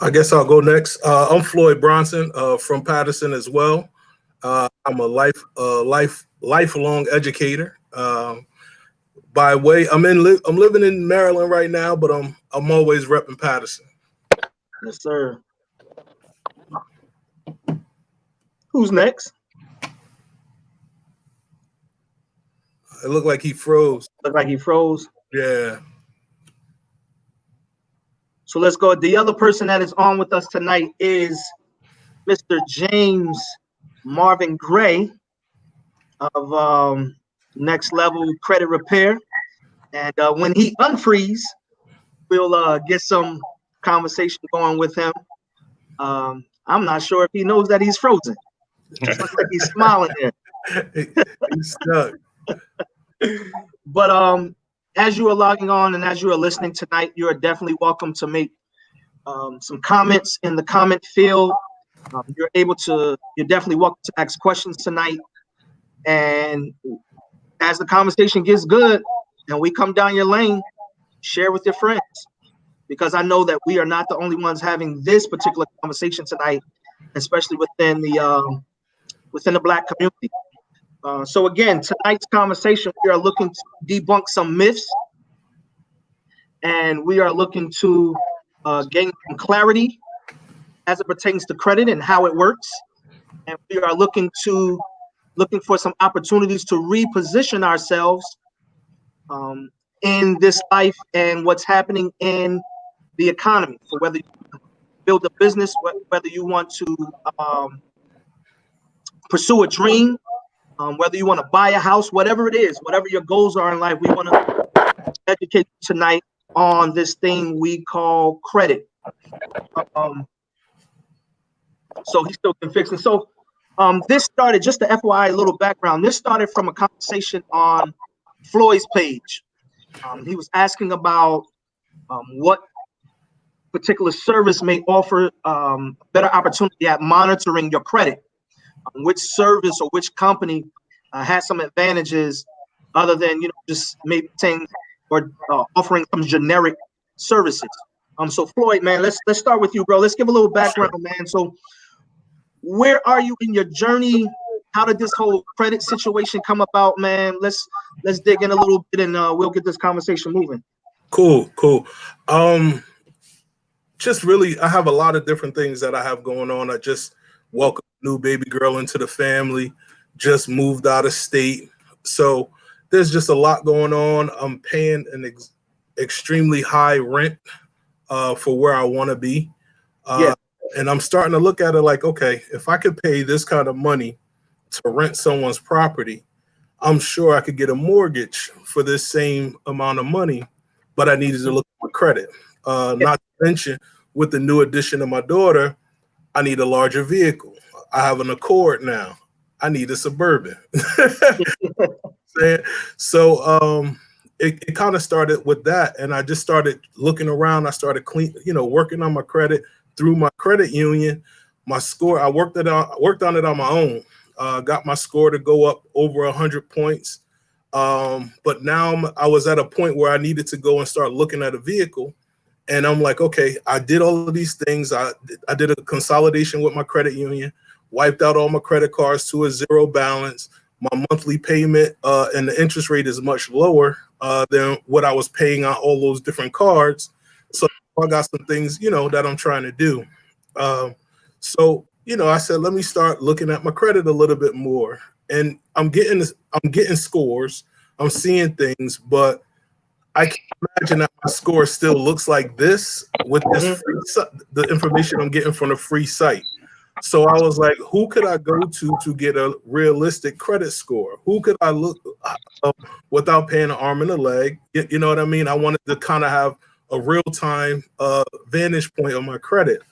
I guess I'll go next. I'm Floyd Bronson from Patterson as well. I'm a lifelong educator. By way, I'm living in Maryland right now, but I'm always repping Patterson. Yes, sir. Who's next? It looked like he froze. Looked like he froze. Yeah. So let's go. The other person that is on with us tonight is Mr. James Marvin Gray of Next Level Credit Repair. And when he unfreeze, we'll get some conversation going with him. I'm not sure if he knows that he's frozen. It looks like he's smiling there. He's stuck. But as you are logging on and as you are listening tonight, you are definitely welcome to make some comments in the comment field. You're definitely welcome to ask questions tonight. And as the conversation gets good and we come down your lane, share with your friends, because I know that we are not the only ones having this particular conversation tonight, especially within the Black community. So again, tonight's conversation, we are looking to debunk some myths, and we are looking to gain some clarity as it pertains to credit and how it works. And we are looking for some opportunities to reposition ourselves in this life and what's happening in the economy. For whether you build a business, whether you want to pursue a dream, whether you want to buy a house, whatever it is, whatever your goals are in life, we want to educate you tonight on this thing we call credit. So he's still fixing. So this started, just to FYI, a little background, this started from a conversation on Floyd's page. He was asking about what particular service may offer better opportunity at monitoring your credit. Which service or which company has some advantages other than just maybe saying or offering some generic services. So Floyd, man, let's start with you, bro. Let's give a little background, man. So where are you in your journey? How did this whole credit situation come about, man? Let's dig in a little bit and we'll get this conversation moving. Cool. Just really, I have a lot of different things that I have going on. I just welcomed a new baby girl into the family, just moved out of state. So there's just a lot going on. I'm paying an extremely high rent for where I want to be. And I'm starting to look at it like, okay, if I could pay this kind of money to rent someone's property, I'm sure I could get a mortgage for this same amount of money, but I needed to look at my credit. Not to mention, with the new addition of my daughter, I need a larger vehicle. I have an Accord now. I need a Suburban. So it kind of started with that, and I just started looking around. I started working on my credit through my credit union. My score, I worked on it on my own. Got my score to go up over 100 points. But now I was at a point where I needed to go and start looking at a vehicle. And I'm like, okay, I did all of these things. I did a consolidation with my credit union, wiped out all my credit cards to a zero balance. My monthly payment and the interest rate is much lower than what I was paying on all those different cards. So I got some things, that I'm trying to do. So I said, let me start looking at my credit a little bit more. And I'm getting scores. I'm seeing things, but I can't imagine that my score still looks like this with this the information I'm getting from the free site. So I was like, who could I go to get a realistic credit score? Who could I look without paying an arm and a leg? You know what I mean? I wanted to kind of have a real-time vantage point on my credit.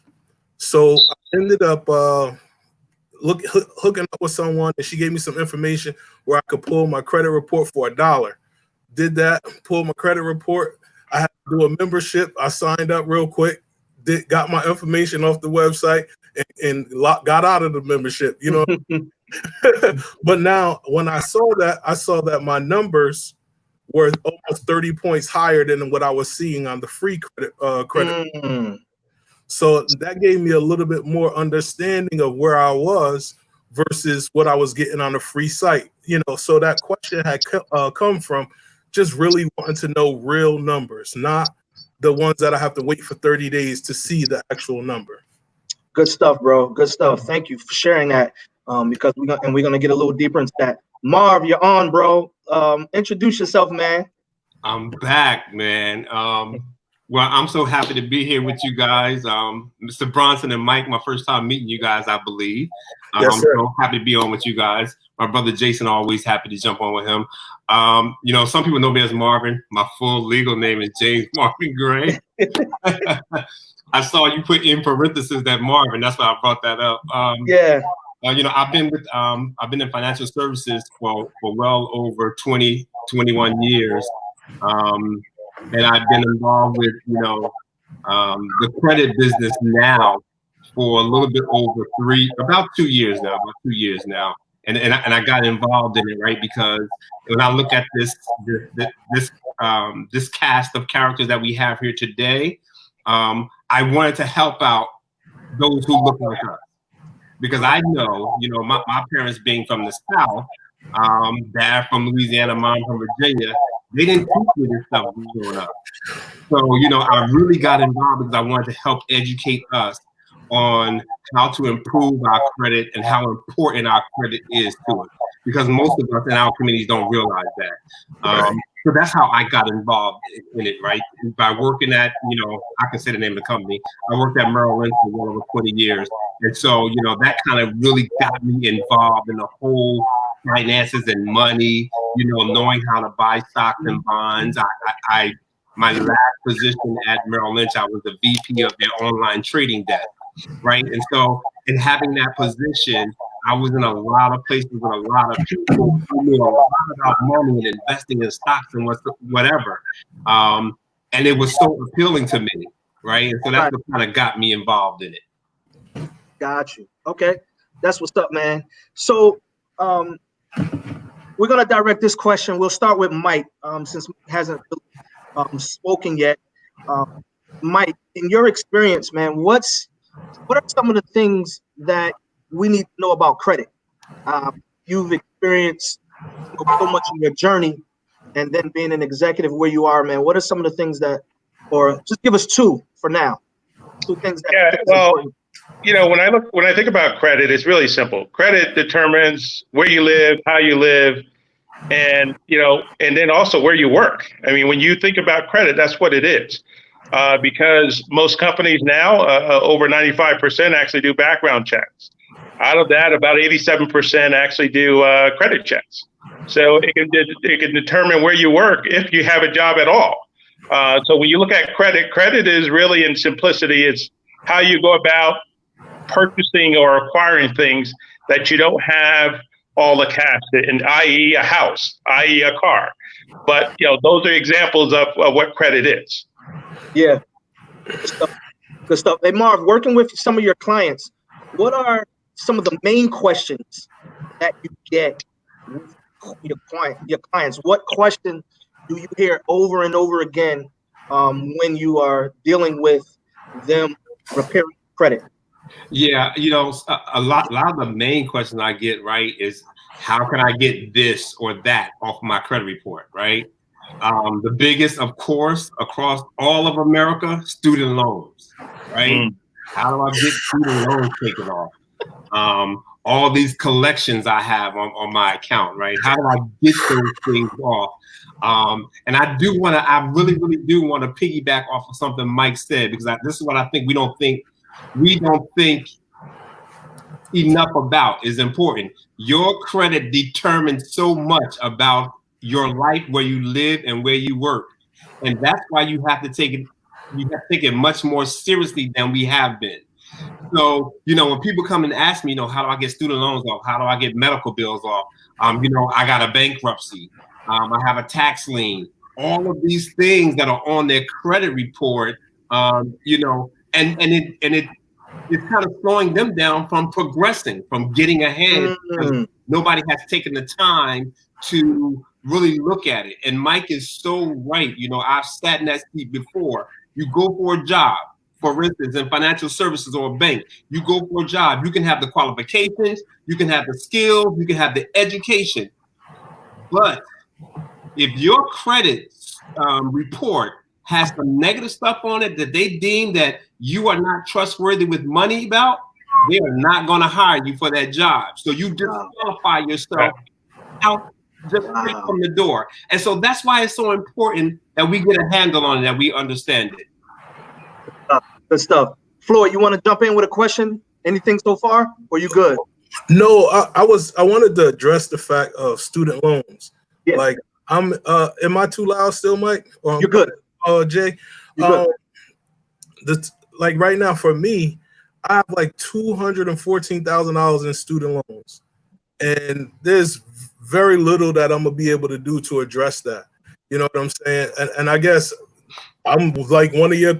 So I ended up hooking up with someone, and she gave me some information where I could pull my credit report for $1. Did that, pulled my credit report. I had to do a membership. I signed up real quick, got my information off the website, and got out of the membership, But now when I saw that my numbers were almost 30 points higher than what I was seeing on the free credit. So that gave me a little bit more understanding of where I was versus what I was getting on a free site. So that question had come from just really wanting to know real numbers, not the ones that I have to wait for 30 days to see the actual number. Good stuff, bro. Good stuff. Thank you for sharing that. Because we're gonna get a little deeper into that. Marv, you're on, bro. Introduce yourself, man. I'm back, man. Well, I'm so happy to be here with you guys. Mr. Bronson and Mike, my first time meeting you guys, I believe. Yes, sir. I'm so happy to be on with you guys. My brother Jason, always happy to jump on with him. Some people know me as Marvin. My full legal name is James Marvin Gray. I saw you put in parentheses that Marvin. That's why I brought that up. Yeah. I've been in financial services for well over 21 years. And I've been involved with, the credit business now for a little bit over about 2 years now. And I got involved in it, right? Because when I look at this cast of characters that we have here today, I wanted to help out those who look like us. Because I know, my parents being from the South, dad from Louisiana, mom from Virginia, they didn't teach me this stuff growing up. So, I really got involved because I wanted to help educate us on how to improve our credit and how important our credit is to it. Because most of us in our communities don't realize that. So that's how I got involved in it, right? By working at, I can say the name of the company. I worked at Merrill Lynch for well over 20 years. And so, that kind of really got me involved in the whole finances and money, knowing how to buy stocks and bonds. My last position at Merrill Lynch, I was the VP of their online trading desk, right? And so in having that position, I was in a lot of places with a lot of people who knew a lot about money and investing in stocks and whatever. And it was so appealing to me, right? And so that's what kind of got me involved in it. Got you. Okay. That's what's up, man. So we're going to direct this question. We'll start with Mike, since Mike hasn't spoken yet. Mike, in your experience, man, what are some of the things that we need to know about credit? You've experienced so much in your journey, and then being an executive where you are, man. What are some of the things or just give us two for now? Two things that. Yeah, well, when I think about credit, it's really simple. Credit determines where you live, how you live, and and then also where you work. I mean, when you think about credit, that's what it is. Because most companies now, over 95% actually do background checks. Out of that, about 87% actually do credit checks. So it can determine where you work if you have a job at all. So when you look at credit is really, in simplicity, it's how you go about purchasing or acquiring things that you don't have all the cash in, i.e. a house, i.e. a car. But those are examples of what credit is. Yeah, good stuff. Hey, Marv, working with some of your clients, what are some of the main questions that you get with your clients? What question do you hear over and over again when you are dealing with them repairing credit? Yeah, a lot of the main questions I get, right, is how can I get this or that off my credit report, right? The biggest, of course, across all of America, student loans, right? How do I get student loans taken off? All these collections I have on my account, right? How do I get those things off? And I really, really do want to piggyback off of something Mike said, because this is what I think we don't think enough about is important. Your credit determines so much about your life, where you live and where you work. And that's why you have to take it much more seriously than we have been. So, when people come and ask me, how do I get student loans off? How do I get medical bills off? I got a bankruptcy. I have a tax lien. All of these things that are on their credit report, it's kind of slowing them down from progressing, from getting ahead. Nobody has taken the time to really look at it. And Mike is so right. I've sat in that seat before. You go for a job for instance, in financial services or a bank, you go for a job, you can have the qualifications, you can have the skills, you can have the education. But if your credit report has some negative stuff on it that they deem that you are not trustworthy with money about, they are not going to hire you for that job. So you disqualify yourself out just straight from the door. And so that's why it's so important that we get a handle on it, that we understand it. Good stuff. Floyd, you want to jump in with a question? Anything so far? Or you good? No, I wanted to address the fact of student loans. Yeah. Like, am I too loud still, Mike? You're good. Jay. You're good. Like right now for me, I have like $214,000 in student loans, and there's very little that I'm gonna be able to do to address that. You know what I'm saying? And I guess I'm like one of your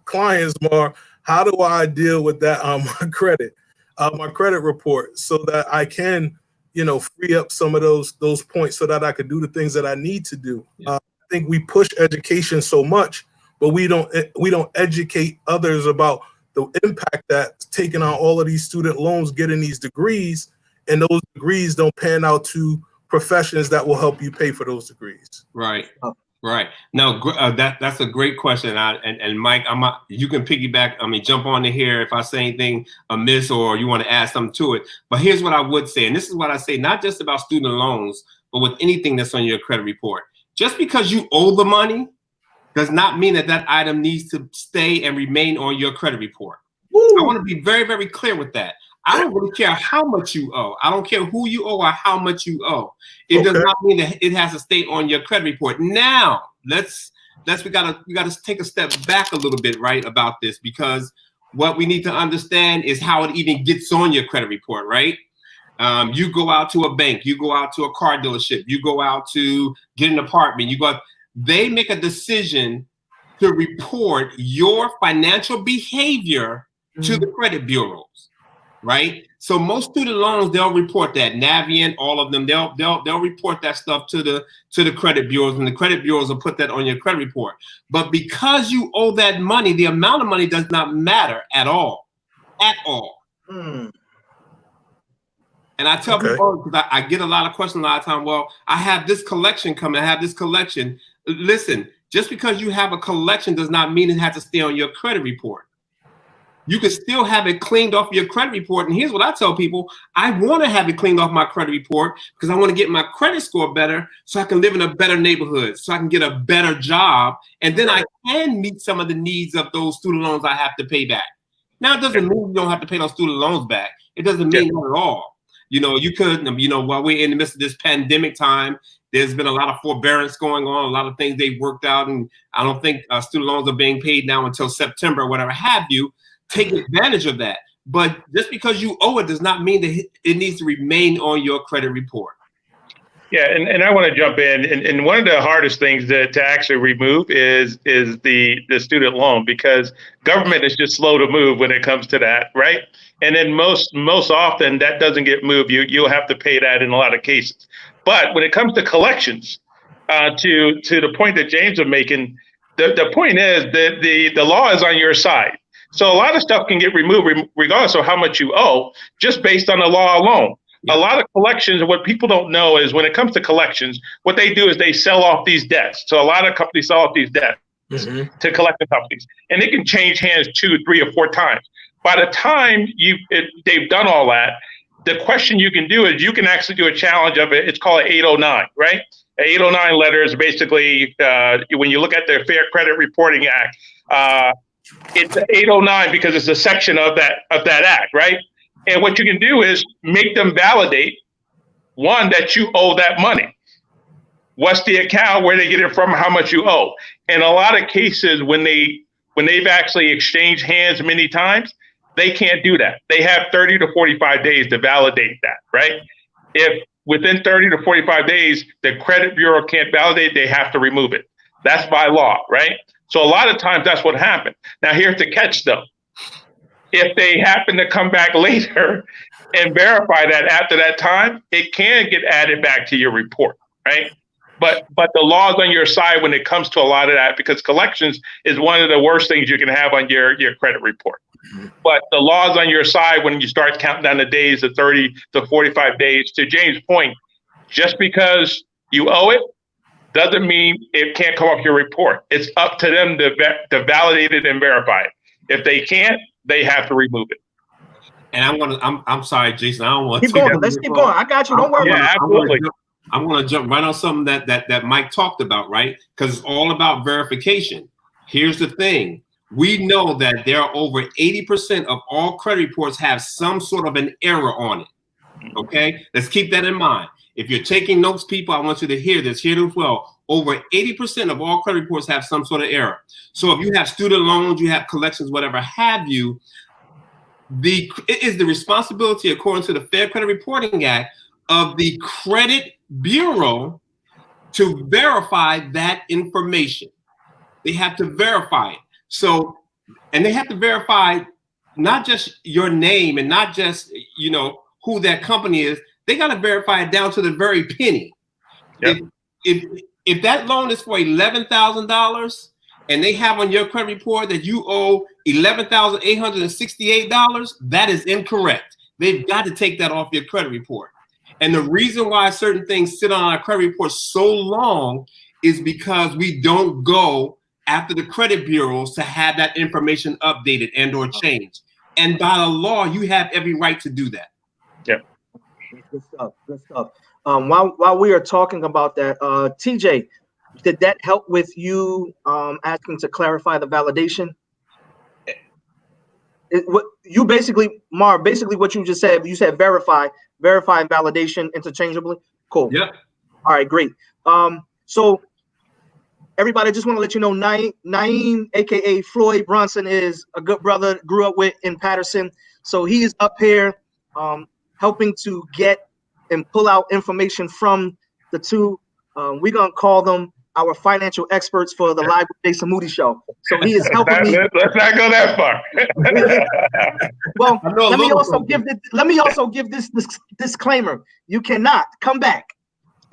clients, Mar. How do I deal with that on my credit report, so that I can, free up some of those points so that I could do the things that I need to do? I think we push education so much, but we don't educate others about the impact that taking on all of these student loans, getting these degrees, and those degrees don't pan out to professions that will help you pay for those degrees. Right. Right. No, that's a great question. And Mike, you can piggyback. Jump on to here if I say anything amiss or you want to add something to it. But here's what I would say, and this is what I say, not just about student loans, but with anything that's on your credit report. Just because you owe the money does not mean that item needs to stay and remain on your credit report. Woo. I want to be very, very clear with that. I don't really care how much you owe. I don't care who you owe or how much you owe. It does not mean that it has to stay on your credit report. Now, we gotta take a step back a little bit, right, about this, because what we need to understand is how it even gets on your credit report, right? You go out to a bank, you go out to a car dealership, you go out to get an apartment, they make a decision to report your financial behavior to the credit bureaus. Right. So most student loans, they'll report that. Navient, all of them, they'll report that stuff to the credit bureaus, and the credit bureaus will put that on your credit report. But because you owe that money, the amount of money does not matter at all. At all. And I tell people, because I get a lot of questions a lot of time, well, I have this collection coming, I have this collection. Listen, just because you have a collection does not mean it has to stay on your credit report. You can still have it cleaned off your credit report. And here's what I tell people. I want to have it cleaned off my credit report because I want to get my credit score better so I can live in a better neighborhood, so I can get a better job. And then I can meet some of the needs of those student loans I have to pay back. Now, it doesn't mean you don't have to pay those student loans back. It doesn't mean that at all. You could, while we're in the midst of this pandemic time, there's been a lot of forbearance going on, a lot of things they've worked out. And I don't think student loans are being paid now until September or whatever have you. Take advantage of that. But just because you owe it does not mean that it needs to remain on your credit report. Yeah, and I want to jump in. And one of the hardest things to actually remove is the student loan, because government is just slow to move when it comes to that, right? And then most often that doesn't get moved. You'll have to pay that in a lot of cases. But when it comes to collections, to the point that James was making, the point is that the law is on your side. So a lot of stuff can get removed regardless of how much you owe, just based on the law alone. Yeah. A lot of collections, what people don't know is when it comes to collections, what they do is they sell off these debts. So a lot of companies sell off these debts to collecting companies, and it can change hands 2, 3, or 4 times. By the time they've done all that, the question you can do is you can actually do a challenge of it. It's called an 809, right? An 809 letter is basically, when you look at the Fair Credit Reporting Act, it's 809 because it's a section of that act, right? And what you can do is make them validate, one, that you owe that money. What's the account, where they get it from, how much you owe. In a lot of cases, when they've actually exchanged hands many times, they can't do that. They have 30 to 45 days to validate that, right? If within 30 to 45 days, the credit bureau can't validate, they have to remove it. That's by law, right? So a lot of times that's what happened. Now here's the catch though. If they happen to come back later and verify that after that time, it can get added back to your report, right? But the law's on your side when it comes to a lot of that, because collections is one of the worst things you can have on your credit report. But the law's on your side when you start counting down the days, the 30 to 45 days. To James' point, just because you owe it doesn't mean it can't come off your report. It's up to them to validate it and verify it. If they can't, they have to remove it. And I'm sorry, Jason. I don't want to keep going. Let's keep going. I got you. Don't worry. Yeah, absolutely. I'm going to jump right on something that Mike talked about, right? Because it's all about verification. Here's the thing. We know that there are over 80% of all credit reports have some sort of an error on it. Okay? Let's keep that in mind. If you're taking notes, people, I want you to hear this as well. Over 80% of all credit reports have some sort of error. So if you have student loans, you have collections, whatever have you, it is the responsibility, according to the Fair Credit Reporting Act, of the credit bureau to verify that information. They have to verify it. So, and they have to verify not just your name and not just, who that company is. They got to verify it down to the very penny. Yep. If that loan is for $11,000 and they have on your credit report that you owe $11,868, that is incorrect. They've got to take that off your credit report. And the reason why certain things sit on our credit report so long is because we don't go after the credit bureaus to have that information updated and or changed. And by the law, you have every right to do that. Yeah. Good stuff. Good stuff. While we are talking about that, TJ, did that help with you asking to clarify the validation? You basically, Marv, what you just said, you said verify and validation interchangeably. Cool. Yeah. All right, great. So everybody, just want to let you know, Naeem, aka Floyd Bronson, is a good brother, grew up with in Patterson. So he is up here helping to get and pull out information from the two. We're gonna call them our financial experts for the Live with Jason Moody show. So he is helping me. Let's not go that far. Well, let me also give this disclaimer. You cannot come back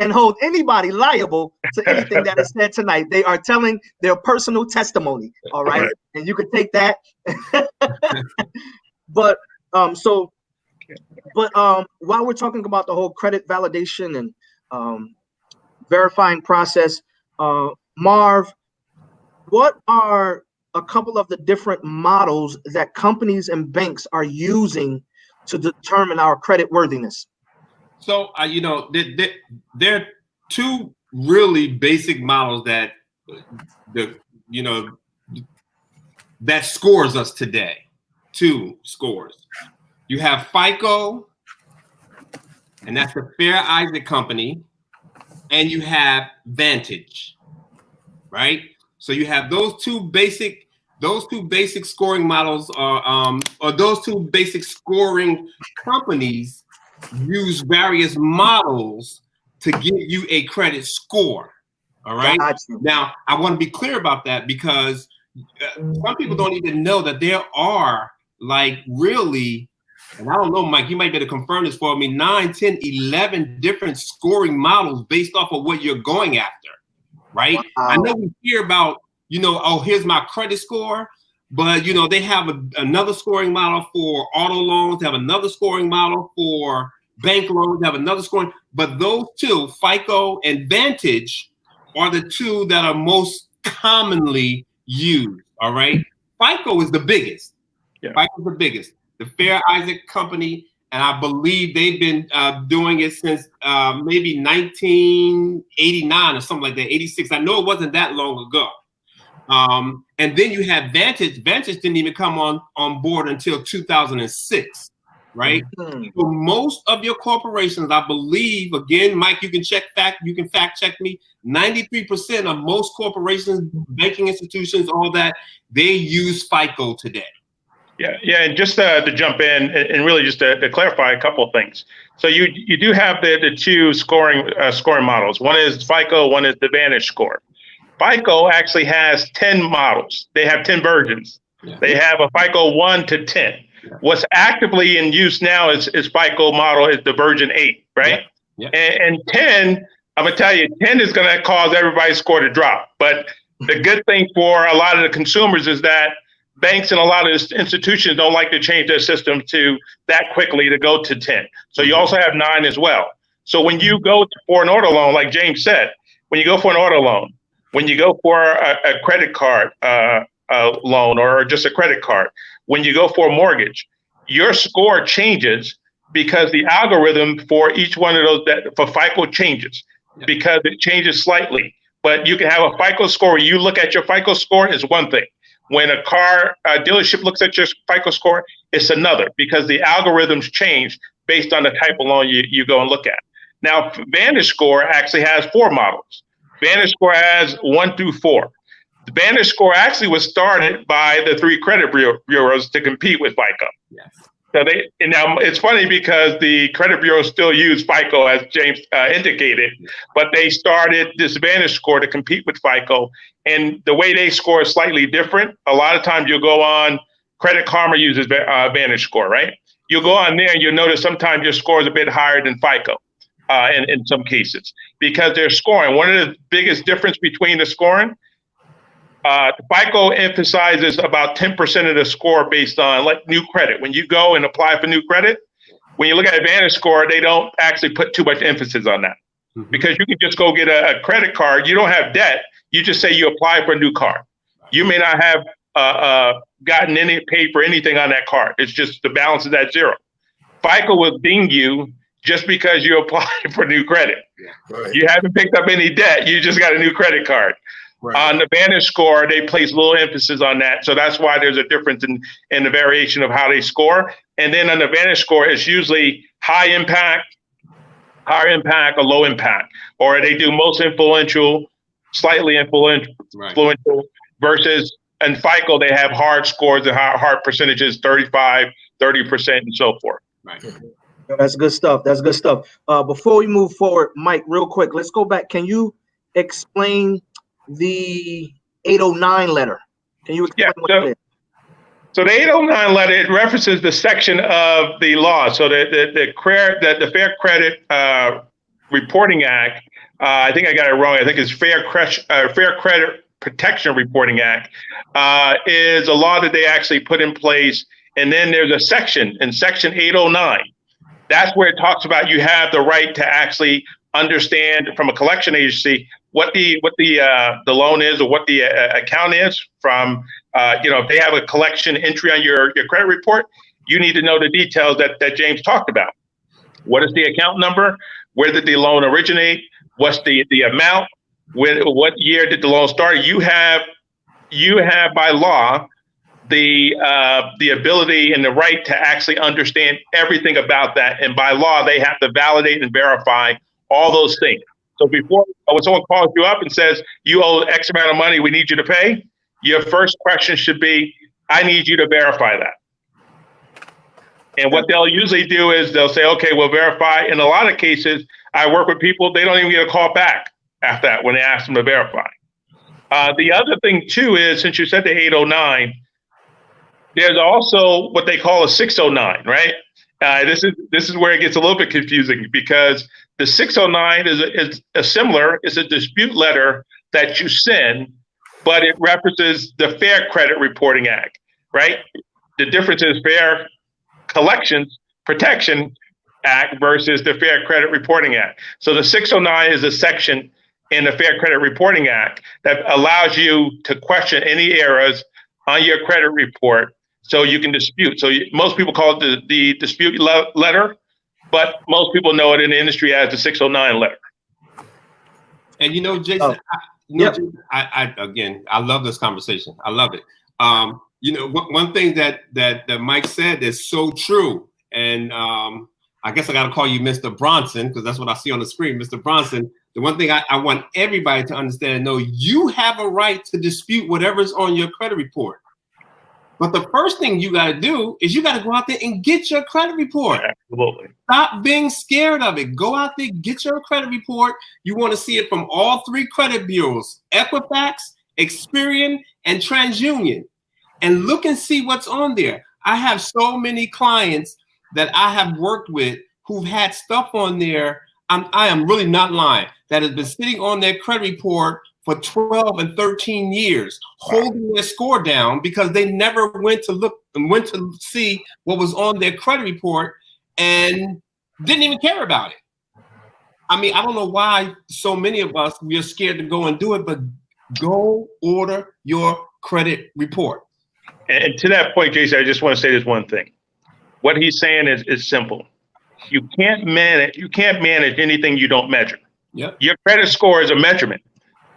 and hold anybody liable to anything that is said tonight. They are telling their personal testimony. All right. And you can take that. But while we're talking about the whole credit validation and verifying process, Marv, what are a couple of the different models that companies and banks are using to determine our credit worthiness? So, there are two really basic models that that scores us today. Two scores. You have FICO, and that's the Fair Isaac Company, and you have Vantage, right? So you have those two basic scoring models, or those two basic scoring companies use various models to give you a credit score. All right. Now, I want to be clear about that because some people don't even know that there are really, and I don't know, Mike, you might be able to confirm this for me, 9, 10, 11 different scoring models based off of what you're going after, right? Wow. I know we hear about, here's my credit score, but, they have another scoring model for auto loans, they have another scoring model for bank loans, they have another scoring, but those two, FICO and Vantage, are the two that are most commonly used, all right? FICO is the biggest. Yeah. FICO is the biggest. The Fair Isaac Company, and I believe they've been doing it since maybe 1989 or something like that, 86. I know it wasn't that long ago. And then you have Vantage. Vantage didn't even come on board until 2006, right? Mm-hmm. So most of your corporations, I believe, again, Mike, you can fact check me. 93% of most corporations, banking institutions, all that, they use FICO today. Yeah, and just to jump in and really just to clarify a couple of things. So you do have the two scoring models. One is FICO, one is the Vantage score. FICO actually has 10 models. They have 10 versions. Yeah. They have a FICO 1 to 10. Yeah. What's actively in use now is FICO model is the version 8, right? Yeah. Yeah. And 10 I'm gonna tell you, 10 is gonna cause everybody's score to drop. But the good thing for a lot of the consumers is that banks and a lot of institutions don't like to change their system to that quickly to go to 10. So you also have 9 as well. So when you go for an auto loan, like James said, when you go for an auto loan, when you go for a credit card loan or just a credit card, when you go for a mortgage, your score changes because the algorithm for each one of those for FICO changes because it changes slightly. But you can have a FICO score where you look at your FICO score is one thing. When a car dealership looks at your FICO score, it's another because the algorithms change based on the type of loan you go and look at. Now, VantageScore actually has 4 models. VantageScore has 1 through 4. The VantageScore actually was started by the 3 credit bureaus to compete with FICO. Yes. So and now it's funny because the credit bureaus still use FICO, as James indicated, but they started this VantageScore to compete with FICO, and the way they score is slightly different. A lot of times you'll go on, Credit Karma uses VantageScore, right? You'll go on there and you'll notice sometimes your score is a bit higher than FICO in some cases because they're scoring. One of the biggest difference between the scoring, FICO emphasizes about 10% of the score based on like new credit. When you go and apply for new credit, when you look at VantageScore, they don't actually put too much emphasis on that because you can just go get a credit card. You don't have debt. You just say you apply for a new card. You may not have gotten paid for anything on that card. It's just the balance is at 0. FICO will ding you just because you applied for new credit. Right. You haven't picked up any debt. You just got a new credit card. Right. On the VantageScore, they place little emphasis on that. So that's why there's a difference in the variation of how they score. And then on the VantageScore, it's usually high impact, or low impact. Or they do most influential, slightly influential, versus in FICO, they have hard scores and hard percentages, 35, 30%, and so forth. Right. That's good stuff. That's good stuff. Before we move forward, Mike, real quick, let's go back. Can you explain the 809 letter? Can you explain what it is? So the 809 letter, it references the section of the law. So the Fair Credit Reporting Act, I think I got it wrong. I think it's Fair Credit Protection Reporting Act, is a law that they actually put in place. And then there's a section in Section 809. That's where it talks about you have the right to actually understand from a collection agency what the loan is or what the account is from, if they have a collection entry on your credit report, you need to know the details that James talked about. What is the account number? Where did the loan originate? What's the amount? What year did the loan start? You have by law the ability and the right to actually understand everything about that. And by law, they have to validate and verify all those things. So before, when someone calls you up and says, you owe X amount of money, we need you to pay, your first question should be, I need you to verify that. And what they'll usually do is they'll say, okay, we'll verify. In a lot of cases, I work with people, they don't even get a call back after that when they ask them to verify. The other thing too is, since you said the 809, there's also what they call a 609, right? This is where it gets a little bit confusing because the 609 is a similar. It's a dispute letter that you send, but it references the Fair Credit Reporting Act, right? The difference is Fair Collections Protection Act versus the Fair Credit Reporting Act. So the 609 is a section in the Fair Credit Reporting Act that allows you to question any errors on your credit report so you can dispute. So most people call it the dispute letter, but most people know it in the industry as the 609 letter. And Jason, I love this conversation. I love it. One thing that Mike said is so true. And I guess I got to call you Mr. Bronson because that's what I see on the screen, Mr. Bronson. The one thing I want everybody to understand and know, you have a right to dispute whatever's on your credit report. But the first thing you got to do is you got to go out there and get your credit report. Absolutely. Stop being scared of it. Go out there, get your credit report. You want to see it from all 3 credit bureaus, Equifax, Experian, and TransUnion. And look and see what's on there. I have so many clients that I have worked with who've had stuff on there I am really not lying, that has been sitting on their credit report for 12 and 13 years, holding their score down because they never went to see what was on their credit report and didn't even care about it. I mean, I don't know why so many of us, we're scared to go and do it, but go order your credit report. And to that point, Jason, I just want to say this one thing. What he's saying is simple. You can't manage anything you don't measure. Yep. Your credit score is a measurement.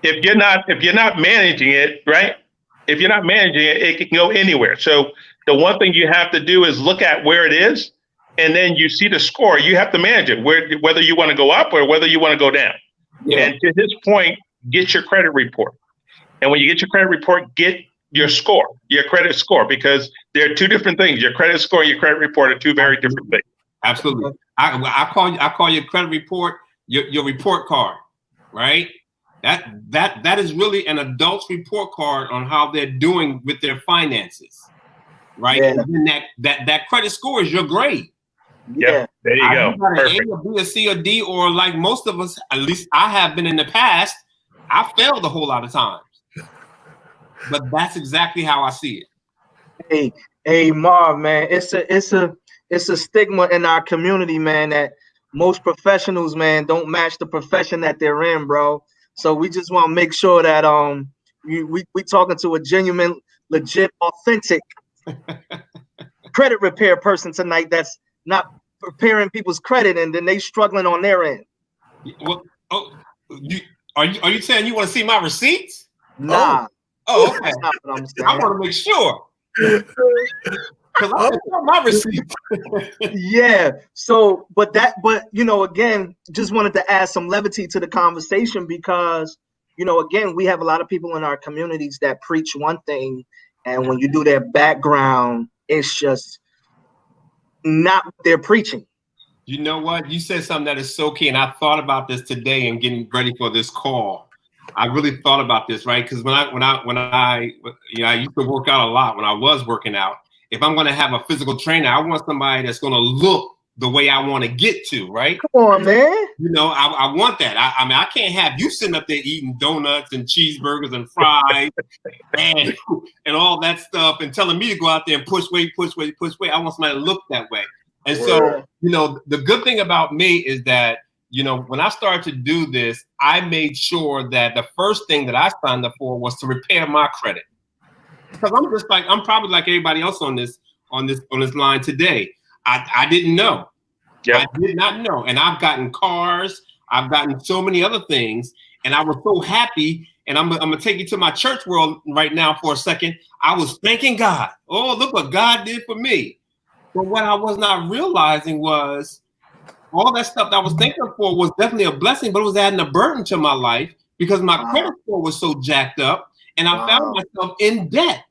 If you're not managing it, right? If you're not managing it, it can go anywhere. So the one thing you have to do is look at where it is, and then you see the score. You have to manage it, whether you want to go up or whether you want to go down. Yeah. And to his point, get your credit report. And when you get your credit report, get your score, your credit score, because they're two different things. Your credit score and your credit report are two very different things. Absolutely. I call your credit report your report card, right? That is really an adult's report card on how they're doing with their finances, right? Yeah. And then that credit score is your grade. Yeah, there you go. Perfect. A, or B, or C, or D, or like most of us, at least I have been in the past, I failed a whole lot of times. But that's exactly how I see it. Hey, Marv, man, it's a stigma in our community, man, that most professionals, man, don't match the profession that they're in, bro. So we just want to make sure that we talking to a genuine, legit, authentic credit repair person tonight that's not preparing people's credit and then they struggling on their end. Well, are you saying you want to see my receipts? Nah. Oh, okay. That's not what I'm saying. I want to make sure. Because I want my receipts. Yeah. So, but you know, again, just wanted to add some levity to the conversation because, you know, again, we have a lot of people in our communities that preach one thing, and when you do their background, it's just not what they're preaching. You know what? You said something that is so key, and I thought about this today and getting ready for this call. I really thought about this, right? Because when I used to work out a lot when I was working out. If I'm going to have a physical trainer, I want somebody that's going to look the way I want to get to, right? Come on, man. You know, I want that. I mean, I can't have you sitting up there eating donuts and cheeseburgers and fries and all that stuff and telling me to go out there and push weight. I want somebody to look that way. And so, you know, the good thing about me is that, you know, when I started to do this, I made sure that the first thing that I signed up for was to repair my credit. Because I'm probably like everybody else on this line today. I didn't know. Yep. I did not know. And I've gotten cars, I've gotten so many other things, and I was so happy. And I'm gonna take you to my church world right now for a second. I was thanking God. Oh, look what God did for me. But what I was not realizing was all that stuff that I was thankful for was definitely a blessing, but it was adding a burden to my life because my credit score was so jacked up. And I found myself in debt,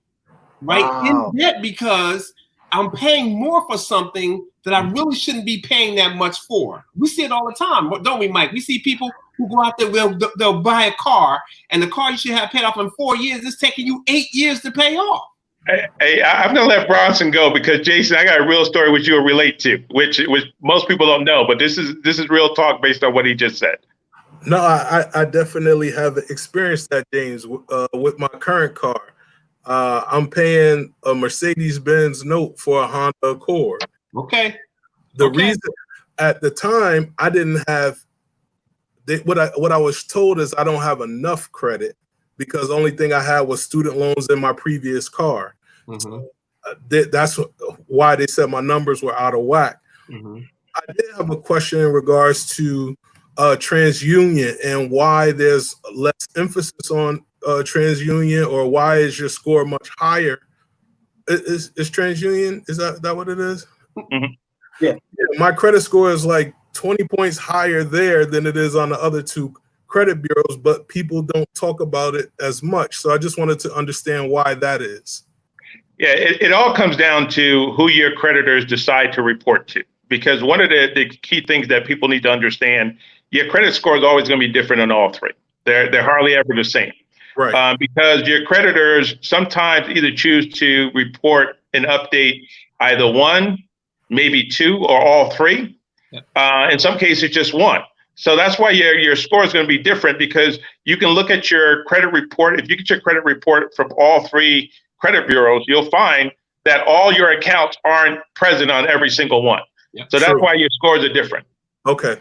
right? In debt because I'm paying more for something that I really shouldn't be paying that much for. We see it all the time, don't we, Mike? We see people who go out there, they'll buy a car, and the car you should have paid off in 4 years is taking you 8 years to pay off. Hey, I'm going to let Bronson go because, Jason, I got a real story which you'll relate to, which most people don't know, but this is real talk based on what he just said. No, I definitely have experienced that, James, with my current car. I'm paying a Mercedes-Benz note for a Honda Accord. Okay. The reason at the time I didn't have what I was told is I don't have enough credit because the only thing I had was student loans in my previous car. Mm-hmm. So, that's why they said my numbers were out of whack. Mm-hmm. I did have a question in regards to TransUnion and why there's less emphasis on TransUnion, or why is your score much higher? Is TransUnion, is that what it is? Mm-hmm. Yeah. My credit score is like 20 points higher there than it is on the other two credit bureaus, but people don't talk about it as much. So I just wanted to understand why that is. Yeah, it all comes down to who your creditors decide to report to. Because one of the key things that people need to understand, your credit score is always going to be different on all three. They're hardly ever the same. Right. Because your creditors sometimes either choose to report and update either one, maybe two, or all three. Yep. In some cases, just one. So that's why your score is going to be different, because you can look at your credit report. If you get your credit report from all three credit bureaus, you'll find that all your accounts aren't present on every single one. Yep. So that's why your scores are different. Okay.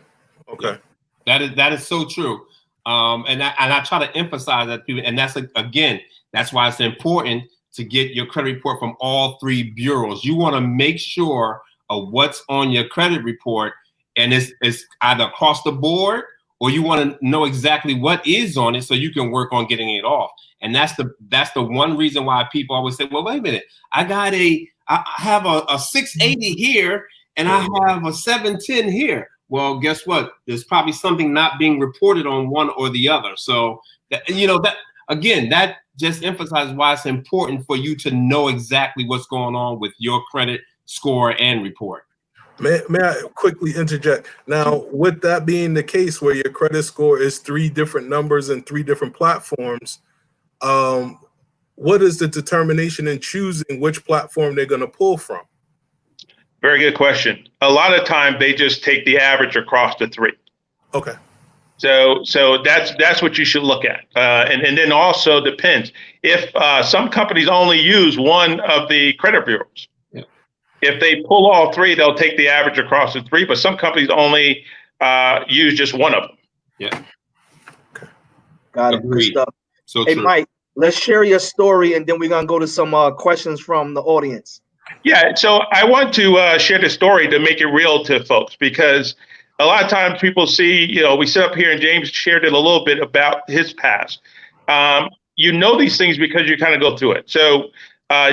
That is so true. And I try to emphasize that, people, and that's that's why it's important to get your credit report from all three bureaus. You want to make sure of what's on your credit report, and it's either across the board, or you want to know exactly what is on it so you can work on getting it off. And that's the one reason why people always say, well, wait a minute, I have a 680 here and I have a 710 here. Well, guess what? There's probably something not being reported on one or the other. So that just emphasizes why it's important for you to know exactly what's going on with your credit score and report. May I quickly interject? Now, with that being the case, where your credit score is 3 different numbers and 3 different platforms, what is the determination in choosing which platform they're going to pull from? Very good question. A lot of time they just take the average across the 3. Okay. So that's what you should look at. And then also depends. If some companies only use one of the credit bureaus. Yeah. If they pull all 3, they'll take the average across the 3, but some companies only use just one of them. Yeah. Okay. Got it. Good stuff. So hey, true. Mike, let's share your story, and then we're going to go to some questions from the audience. Yeah, so I want to share the story to make it real to folks, because a lot of times people see, we sit up here and James shared it a little bit about his past. You know these things because you kind of go through it. So,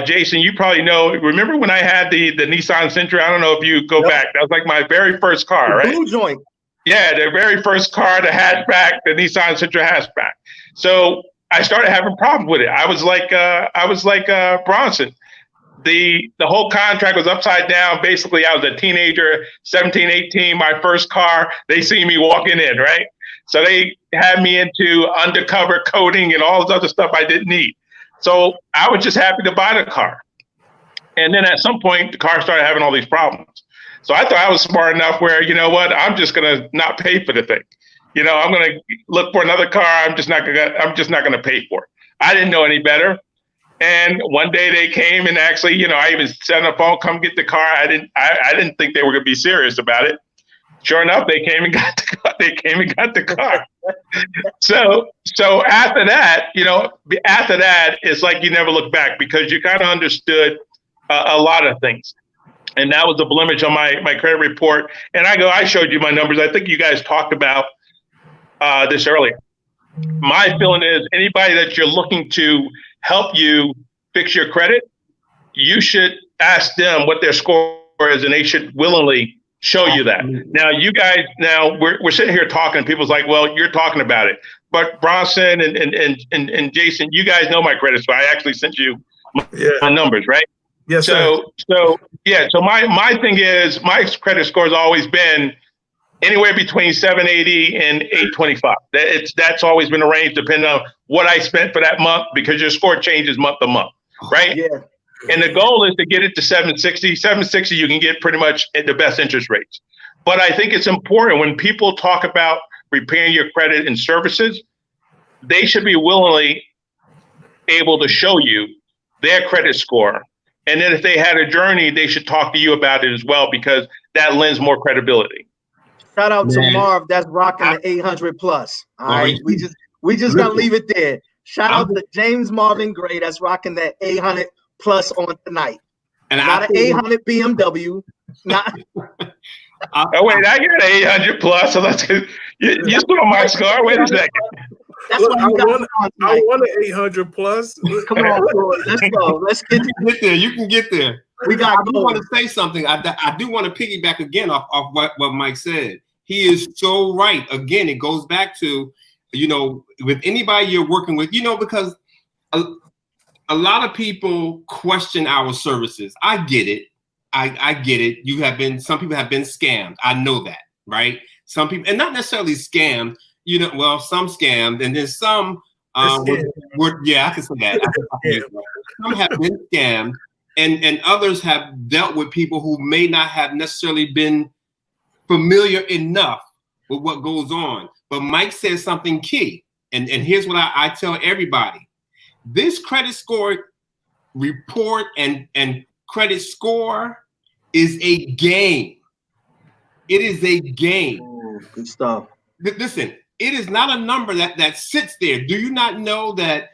Jason, you probably remember when I had the Nissan Sentra? I don't know if you go back. That was like my very first car, right? Blue joint. Yeah, the very first car, the hatchback, the Nissan Sentra hatchback. So I started having problems with it. I was like Bronson. The whole contract was upside down. Basically, I was a teenager, 17, 18, my first car. They see me walking in, right? So they had me into undercover coding and all this other stuff I didn't need. So I was just happy to buy the car. And then at some point, the car started having all these problems. So I thought I was smart enough where, you know what, I'm just going to not pay for the thing. I'm going to look for another car. I'm just not going to pay for it. I didn't know any better. And one day they came and actually, I even said on the phone, come get the car. I didn't think they were going to be serious about it. Sure enough, they came and got the car. So after that, it's like you never look back, because you kind of understood a lot of things. And that was a blemish on my credit report. And I showed you my numbers. I think you guys talked about this earlier. My feeling is anybody that you're looking to help you fix your credit, you should ask them what their score is, and they should willingly show you that. Now, you guys, we're sitting here talking, and people's like, well, you're talking about it. But Bronson and Jason, you guys know my credit score. I actually sent you my numbers, right? Yes, sir. So my thing is, my credit score has always been anywhere between 780 and 825. That's always been the range, depending on what I spent for that month, because your score changes month to month, right? Yeah. And the goal is to get it to 760. 760, you can get pretty much at the best interest rates. But I think it's important when people talk about repairing your credit and services, they should be willingly able to show you their credit score. And then if they had a journey, they should talk to you about it as well, because that lends more credibility. Shout out to Marv, that's rocking the 800 plus. All right, we just gonna leave it there. Shout out to James Marvin Gray, that's rocking that 800 plus on tonight. And not an 800 BMW. Not. Oh wait, I get an 800 plus. So let's you saw my score. Wait a second. That's Look, what I want an 800 plus. Come on, Floyd. Let's go. Let's get there. You can get there. I do want to say something. I do want to piggyback again off what Mike said. He is so right. Again, it goes back to, with anybody you're working with, because a lot of people question our services. I get it. I get it. Some people have been scammed. I know that, right? Some people, and not necessarily scammed, some scammed, and then some, I can say that. Some have been scammed, and others have dealt with people who may not have necessarily been familiar enough with what goes on. But Mike says something key. And here's what I tell everybody. This credit score report and credit score is a game. It is a game. Ooh, good stuff. Listen, it is not a number that sits there. Do you not know that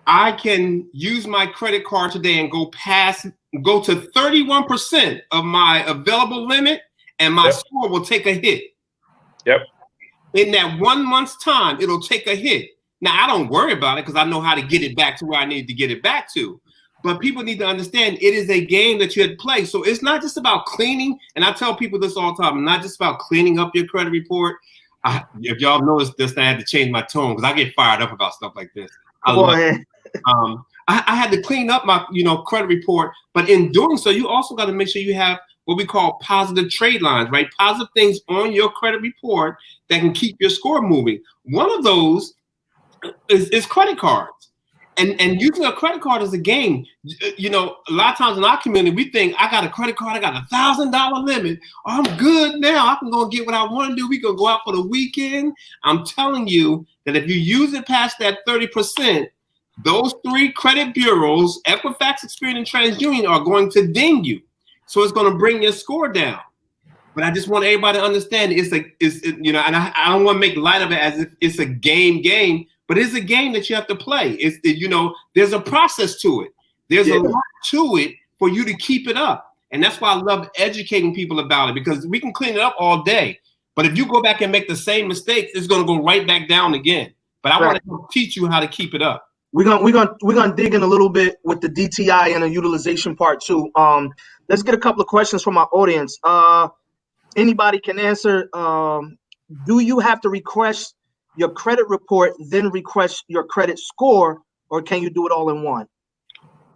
I can use my credit card today and go to 31% of my available limit, and my score will take a hit. Yep. In that 1 month's time, it'll take a hit. Now, I don't worry about it because I know how to get it back to where I need to get it back to. But people need to understand it is a game that you had to play. So it's not just about cleaning. And I tell people this all the time. Not just about cleaning up your credit report. If y'all noticed this, I had to change my tone because I get fired up about stuff like this. I had to clean up my credit report. But in doing so, you also got to make sure you have what we call positive trade lines, right? Positive things on your credit report that can keep your score moving. One of those is credit cards. And using a credit card is a game. A lot of times in our community, we think, I got a credit card, I got $1,000 limit. Oh, I'm good now. I can go and get what I want to do. We can go out for the weekend. I'm telling you that if you use it past that 30%, those three credit bureaus, Equifax, Experian, and TransUnion, are going to ding you. So it's going to bring your score down. But I just want everybody to understand and I don't want to make light of it as if it's a game, but it's a game that you have to play. There's a process to it. There's a lot to it for you to keep it up. And that's why I love educating people about it, because we can clean it up all day. But if you go back and make the same mistakes, it's going to go right back down again. But I want to teach you how to keep it up. We're gonna dig in a little bit with the DTI and the utilization part too. Let's get a couple of questions from our audience. Anybody can answer. Do you have to request your credit report, then request your credit score, or can you do it all in one?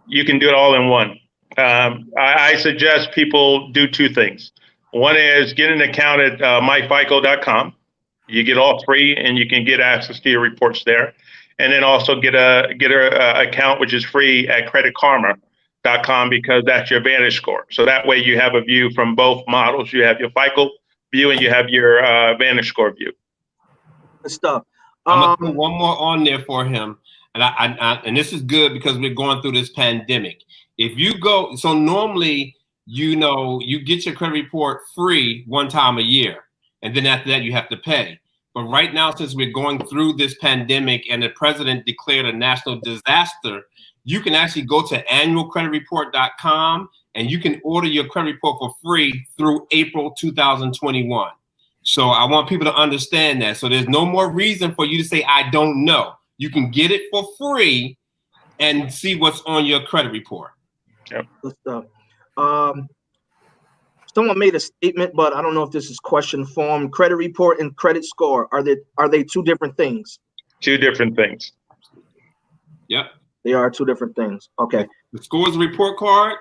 You can do it all in one. I suggest people do two things. One is get an account at myfico.com. You get all three, and you can get access to your reports there. And then also get a account which is free at creditkarma.com, because that's your Vantage score. So that way you have a view from both models. You have your FICO view and you have your Vantage score view. Good stuff. I'm gonna put one more on there for him, and and this is good because we're going through this pandemic. If you go, so normally you get your credit report free one time a year, and then after that you have to pay. But right now, since we're going through this pandemic and the president declared a national disaster, you can actually go to annualcreditreport.com and you can order your credit report for free through April 2021. So I want people to understand that. So there's no more reason for you to say, I don't know. You can get it for free and see what's on your credit report. Yep. Good stuff. Someone made a statement, but I don't know if this is question form. Credit report and credit score, are they two different things? Two different things. Yep. They are two different things. Okay. The score is the report card.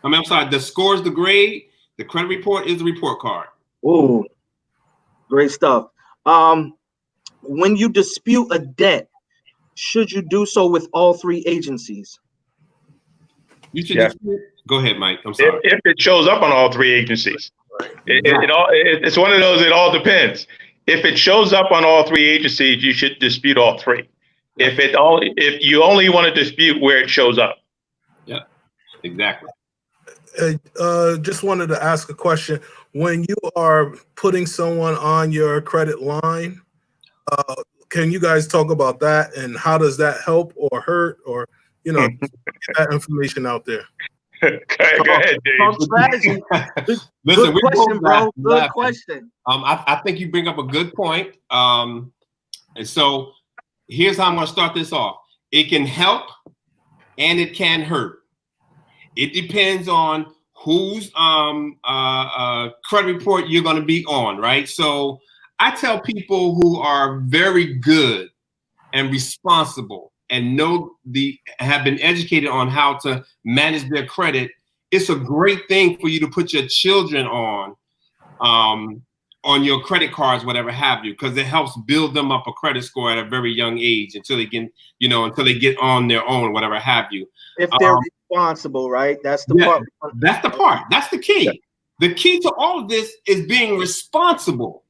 I'm sorry. The score is the grade. The credit report is the report card. Ooh, great stuff. When you dispute a debt, should you do so with all three agencies? You should dispute. Go ahead, Mike. I'm sorry. If it shows up on all three agencies, it's one of those. It all depends. If it shows up on all three agencies, you should dispute all three. If you only want to dispute where it shows up. Yeah, exactly. Just wanted to ask a question. When you are putting someone on your credit line, can you guys talk about that, and how does that help or hurt, or get that information out there? Go ahead, Dave. Strategy. Listen, good question, bro. Good question. I think you bring up a good point. And so here's how I'm going to start this off. It can help and it can hurt. It depends on whose credit report you're going to be on, right? So I tell people who are very good and responsible and have been educated on how to manage their credit, it's a great thing for you to put your children on your credit cards, whatever have you, because it helps build them up a credit score at a very young age until they get on their own, whatever have you. If they're responsible, right? That's the part. That's the part. That's the key. Yeah. The key to all of this is being responsible.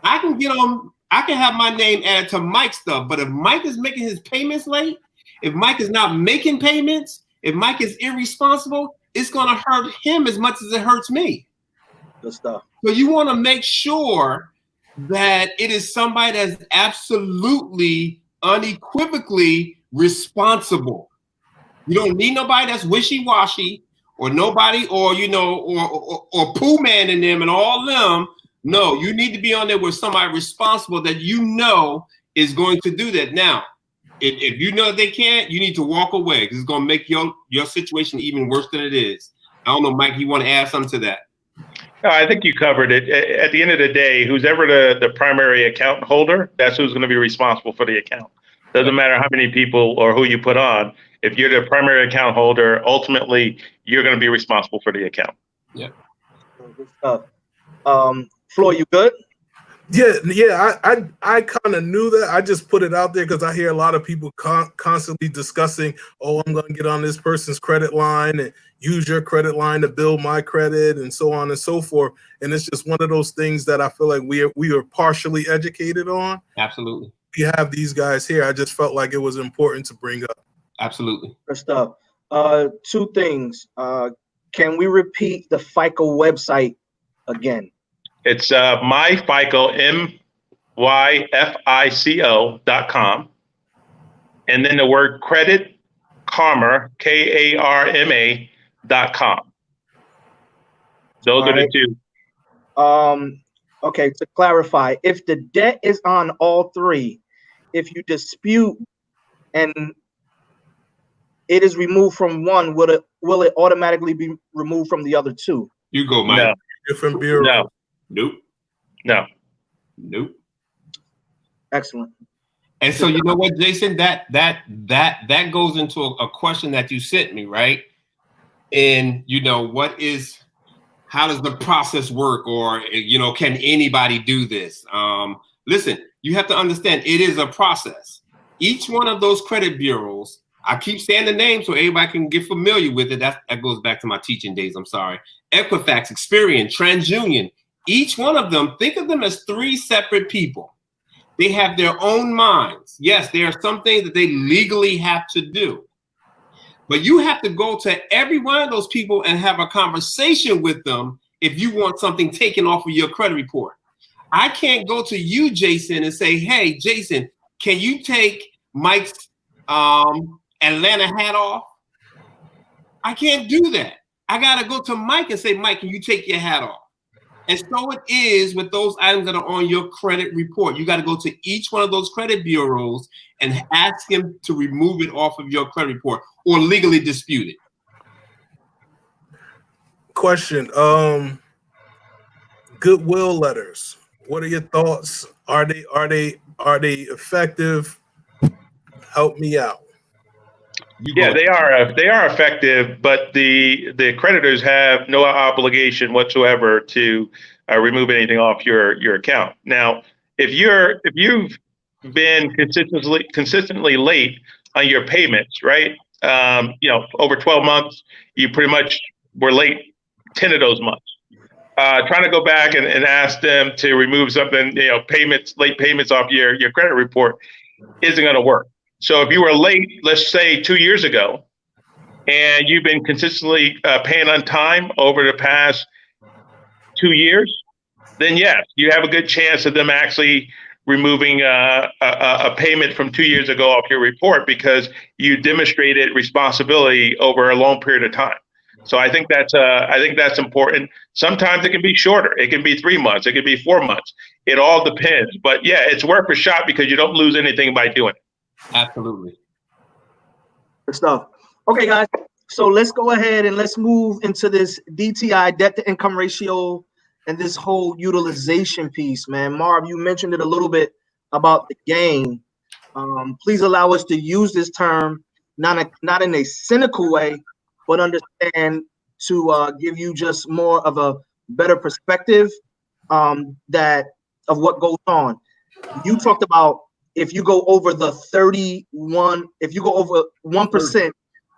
I can get on. I can have my name added to Mike's stuff, but if Mike is making his payments late, if Mike is not making payments, if Mike is irresponsible, it's gonna hurt him as much as it hurts me. Good stuff. So you want to make sure that it is somebody that's absolutely, unequivocally responsible. You don't need nobody that's wishy-washy or nobody, or or Pooh Man in them and all them. No, you need to be on there with somebody responsible that you know is going to do that. Now, if you know they can't, you need to walk away because it's going to make your situation even worse than it is. I don't know, Mike, you want to add something to that? No, I think you covered it. At the end of the day, who's ever the primary account holder, that's who's going to be responsible for the account. Doesn't matter how many people or who you put on. If you're the primary account holder, ultimately, you're going to be responsible for the account. Yeah. Good stuff. Floyd, you good? Yeah. I kind of knew that. I just put it out there because I hear a lot of people constantly discussing, oh, I'm going to get on this person's credit line and use your credit line to build my credit and so on and so forth. And it's just one of those things that I feel like we are partially educated on. Absolutely. We have these guys here. I just felt like it was important to bring up. Absolutely. Good stuff. Two things. Can we repeat the FICO website again? It's myfico, myfico.com. And then the word credit, karma, KARMA.com. Those are the two. Okay, to clarify, if the debt is on all three, if you dispute and it is removed from one, will it automatically be removed from the other two? You go, Mike. No. Different bureau. No. Nope. No. Nope. Excellent. And so you know what, Jason, that goes into a question that you sent me, right? And how does the process work, or can anybody do this? Listen, you have to understand it is a process. Each one of those credit bureaus, I keep saying the name so everybody can get familiar with it. That goes back to my teaching days. I'm sorry. Equifax, Experian, TransUnion. Each one of them, think of them as three separate people. They have their own minds. Yes, there are some things that they legally have to do. But you have to go to every one of those people and have a conversation with them if you want something taken off of your credit report. I can't go to you, Jason, and say, hey, Jason, can you take Mike's Atlanta hat off? I can't do that. I got to go to Mike and say, Mike, can you take your hat off? And so it is with those items that are on your credit report. You got to go to each one of those credit bureaus and ask him to remove it off of your credit report or legally dispute it. Question. Goodwill letters. What are your thoughts? Are they effective? Help me out. Yeah, they are effective, but the creditors have no obligation whatsoever to remove anything off your account. Now, if you've been consistently late on your payments, right? Over 12 months, you pretty much were late 10 of those months. Trying to go back and ask them to remove something, late payments off your credit report isn't going to work. So if you were late, let's say 2 years ago, and you've been consistently paying on time over the past 2 years, then yes, you have a good chance of them actually removing a payment from 2 years ago off your report because you demonstrated responsibility over a long period of time. So I think that's important. Sometimes it can be shorter. It can be 3 months. It can be 4 months. It all depends. But yeah, it's worth a shot because you don't lose anything by doing it. Absolutely. Good stuff. Okay, guys. So let's go ahead and let's move into this DTI, debt to income ratio, and this whole utilization piece, man. Marv, you mentioned it a little bit about the game. Please allow us to use this term, not in a cynical way, but understand to give you just more of a better perspective of what goes on. You talked about if you go over the 31, if you go over 1%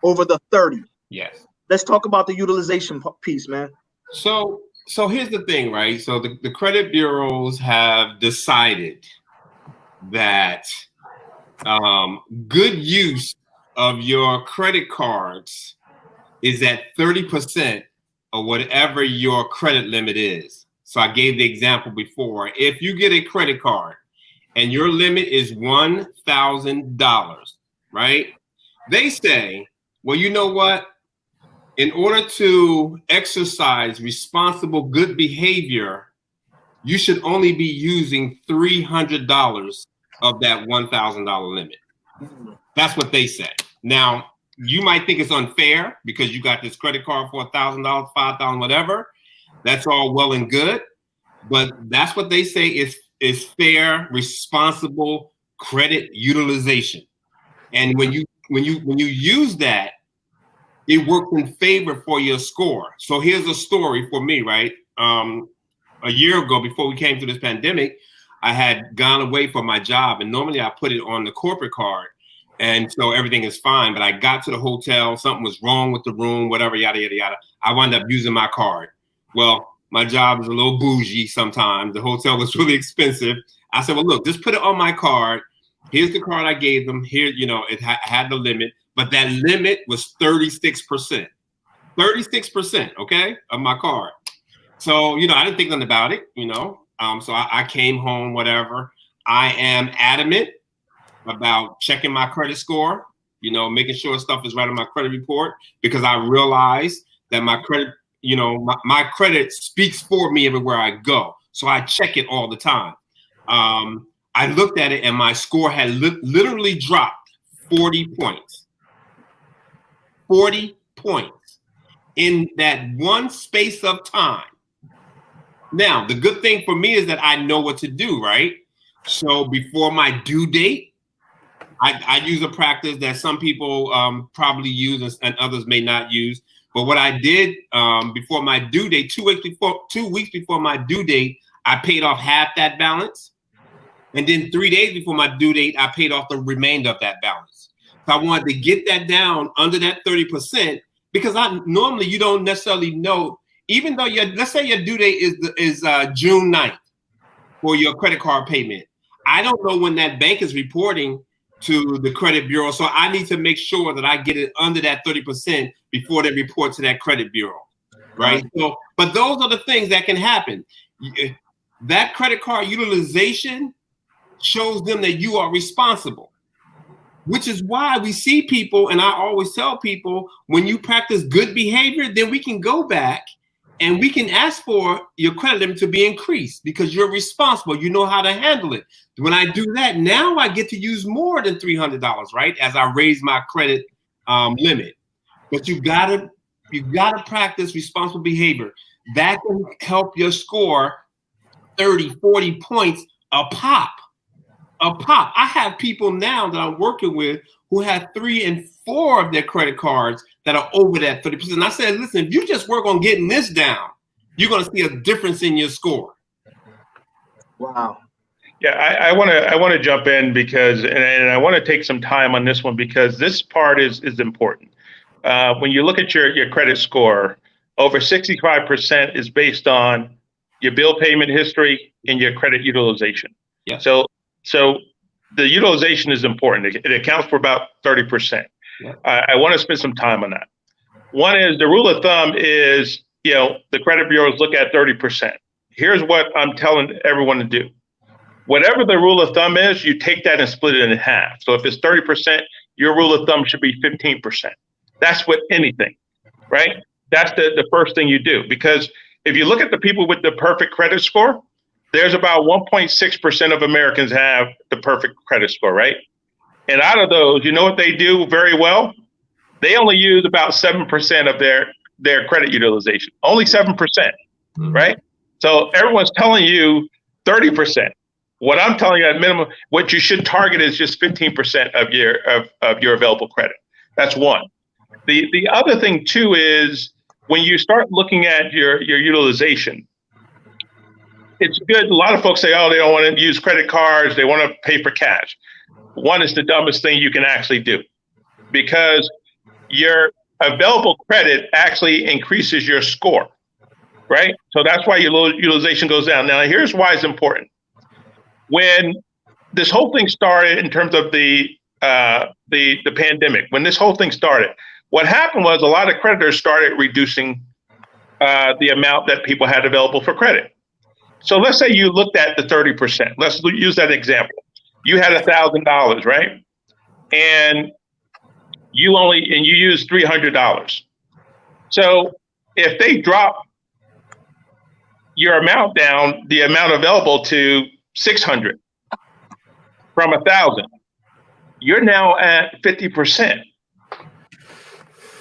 over the 30. Yes. Let's talk about the utilization piece, man. So So here's the thing, right? So the credit bureaus have decided that good use of your credit cards is at 30% of whatever your credit limit is. So I gave the example before. If you get a credit card and your limit is $1,000, right? They say, well, you know what? In order to exercise responsible good behavior, you should only be using $300 of that $1,000 limit. That's what they say. Now, you might think it's unfair because you got this credit card for $1,000, $5,000, whatever. That's all well and good, but that's what they say is fair, responsible credit utilization. And when you use that, it works in favor for your score. So here's a story for me, right? A year ago, before we came through this pandemic, I had gone away from my job, and normally I put it on the corporate card, and so everything is fine. But I got to the hotel, something was wrong with the room, whatever, yada, yada, yada. I wound up using my card. Well, my job is a little bougie sometimes. The hotel was really expensive. I said, well, look, just put it on my card. Here's the card I gave them. Here, it had the limit, but that limit was 36%. 36%, okay, of my card. So, I didn't think nothing about it, So I came home, whatever. I am adamant about checking my credit score, making sure stuff is right on my credit report, because I realize that my credit, my credit speaks for me everywhere I go. So I check it all the time. I looked at it and my score had literally dropped 40 points. 40 points in that one space of time. Now, the good thing for me is that I know what to do, right? So before my due date, I use a practice that some people probably use and others may not use. But what I did before my due date, 2 weeks before my due date, I paid off half that balance. And then 3 days before my due date, I paid off the remainder of that balance. So I wanted to get that down under that 30%, because normally you don't necessarily know, even though let's say your due date is June 9th for your credit card payment. I don't know when that bank is reporting to the credit bureau. So I need to make sure that I get it under that 30% before they report to that credit bureau, right? So, but those are the things that can happen. That credit card utilization shows them that you are responsible, which is why we see people, and I always tell people, when you practice good behavior, then we can go back and we can ask for your credit limit to be increased because you're responsible. You know how to handle it. When I do that, now I get to use more than $300, right? As I raise my credit limit. But you gotta practice responsible behavior. That can help your score 30, 40 points a pop. I have people now that I'm working with who have 3 and 4 of their credit cards that are over that 30%. And I said, listen, if you just work on getting this down, you're going to see a difference in your score. Wow. Yeah, I want to jump in because, and I want to take some time on this one because this part is important. When you look at your credit score, over 65% is based on your bill payment history and your credit utilization. Yeah. So the utilization is important. It accounts for about 30%. Yeah. I want to spend some time on that. One is the rule of thumb is, the credit bureaus look at 30%. Here's what I'm telling everyone to do. Whatever the rule of thumb is, you take that and split it in half. So if it's 30%, your rule of thumb should be 15%. That's with anything, right? That's the first thing you do. Because if you look at the people with the perfect credit score, there's about 1.6% of Americans have the perfect credit score, right? And out of those, you know what they do very well? They only use about 7% of their credit utilization, only 7%, right? So everyone's telling you 30%. What I'm telling you at minimum, what you should target is just 15% of your available credit. That's one. The other thing too is when you start looking at your utilization, it's good. A lot of folks say, oh, they don't want to use credit cards. They want to pay for cash. One is the dumbest thing you can actually do because your available credit actually increases your score. right? So that's why your utilization goes down. Now, here's why it's important. When this whole thing started in terms of the pandemic, when this whole thing started, what happened was a lot of creditors started reducing the amount that people had available for credit. So let's say you looked at the 30%. Let's use that example. You had $1,000, right? And you used $300. So if they drop your amount down, the amount available to 600 from 1,000, you're now at 50%.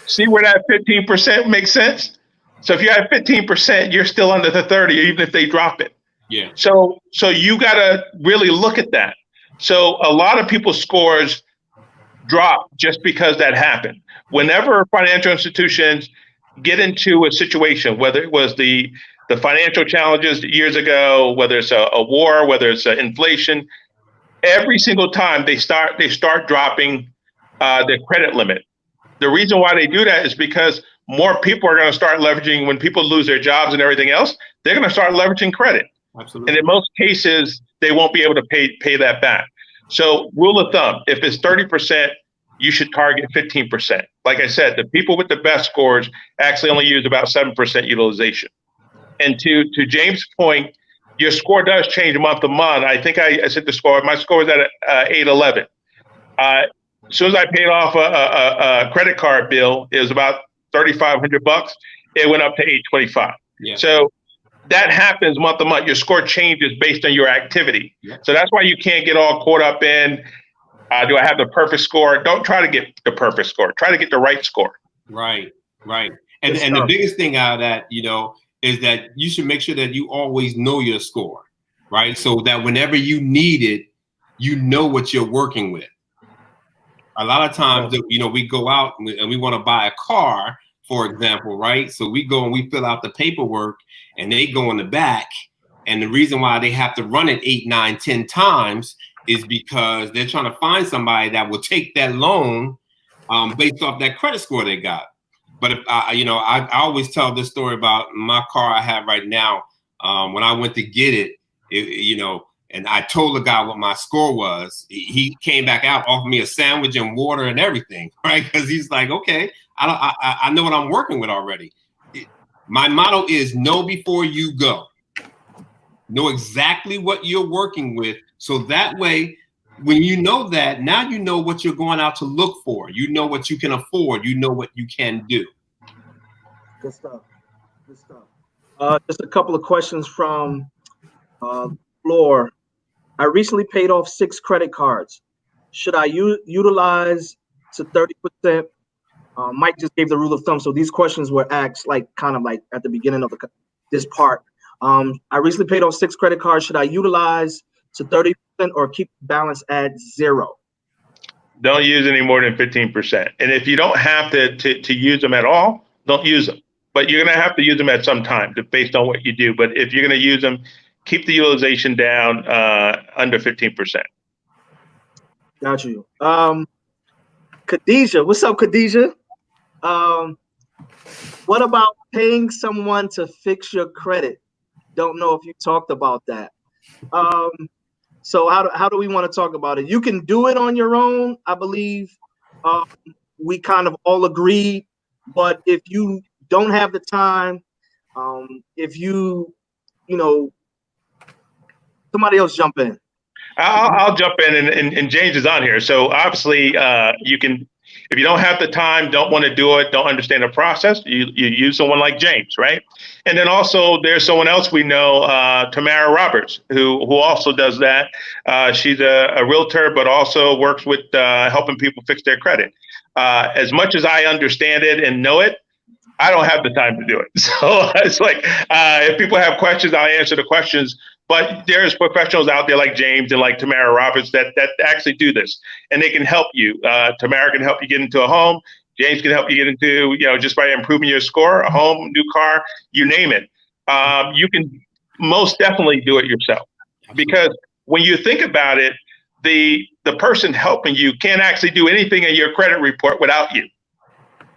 See where that 15% makes sense? So if you're at 15%, you're still under the 30, even if they drop it. Yeah. So you got to really look at that. So a lot of people's scores drop just because that happened. Whenever financial institutions get into a situation, whether it was the financial challenges years ago, whether it's a war, whether it's inflation, every single time they start dropping their credit limit. The reason why they do that is because more people are going to start leveraging. When people lose their jobs and everything else, they're going to start leveraging credit. Absolutely. And in most cases, they won't be able to pay that back. So rule of thumb, if it's 30%, you should target 15%. Like I said, the people with the best scores actually only use about 7% utilization. And to James' point, your score does change month to month. I think I said the score. My score was at 811. As soon as I paid off a credit card bill, it was about $3,500. It went up to 825. Yeah. So that happens month to month. Your score changes based on your activity. Yeah. So that's why you can't get all caught up in, do I have the perfect score? Don't try to get the perfect score. Try to get the right score. Right. And the biggest thing out of that, is that you should make sure that you always know your score, right? So that whenever you need it, you know what you're working with. A lot of times, we go out and we want to buy a car, for example, right? So we go and we fill out the paperwork and they go in the back. And the reason why they have to run it 8, 9, 10 times is because they're trying to find somebody that will take that loan based off that credit score they got. But if I always tell this story about my car I have right now. When I went to get it, and I told the guy what my score was. He came back out, offered me a sandwich and water and everything, right? Because he's like, okay, I know what I'm working with already. My motto is know before you go. Know exactly what you're working with. So that way, when you know that, now you know what you're going out to look for. You know what you can afford. You know what you can do. Good stuff. Just a couple of questions from Floor. I recently paid off 6 credit cards. Should I utilize to 30%? Mike just gave the rule of thumb. So these questions were asked kind of at the beginning of this part. I recently paid off 6 credit cards. Should I utilize to 30% or keep the balance at 0? Don't use any more than 15%. And if you don't have to use them at all, don't use them. But you're going to have to use them at some time based on what you do. But if you're going to use them, keep the utilization down under 15%. Got you. Khadijah, what's up, Khadijah? What about paying someone to fix your credit? Don't know if you talked about that. So how do we want to talk about it? You can do it on your own, I believe. We kind of all agreed. But if you don't have the time, if somebody else jump in. I'll jump in, and James is on here. So obviously, you can, if you don't have the time, don't want to do it, don't understand the process, you use someone like James, right? And then also there's someone else we know, Tamara Roberts, who also does that. She's a realtor, but also works with helping people fix their credit. As much as I understand it and know it, I don't have the time to do it. So it's like, if people have questions, I'll answer the questions. But there's professionals out there like James and like Tamara Roberts that actually do this, and they can help you. Tamara can help you get into a home. James can help you get into, just by improving your score, a home, new car, you name it. You can most definitely do it yourself, because when you think about it, the person helping you can't actually do anything in your credit report without you.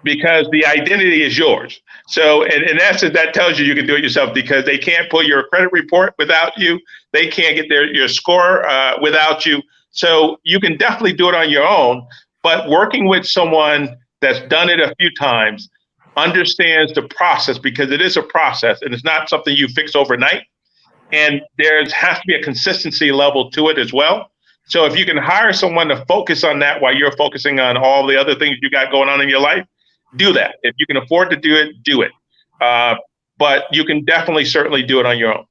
because the identity is yours. So in essence, that tells you can do it yourself because they can't pull your credit report without you. They can't get your score without you. So you can definitely do it on your own, but working with someone that's done it a few times, understands the process, because it is a process and it's not something you fix overnight. And there has to be a consistency level to it as well. So if you can hire someone to focus on that while you're focusing on all the other things you got going on in your life, do that. If you can afford to do it, do it. But you can definitely, certainly do it on your own.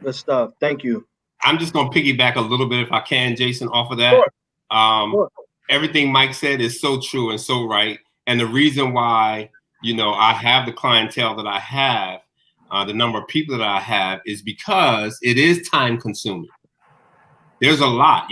Good stuff. Thank you. I'm just going to piggyback a little bit, if I can, Jason, off of that. Sure. Everything Mike said is so true and so right. And the reason why, I have the clientele that I have, the number of people that I have, is because it is time consuming. There's a lot,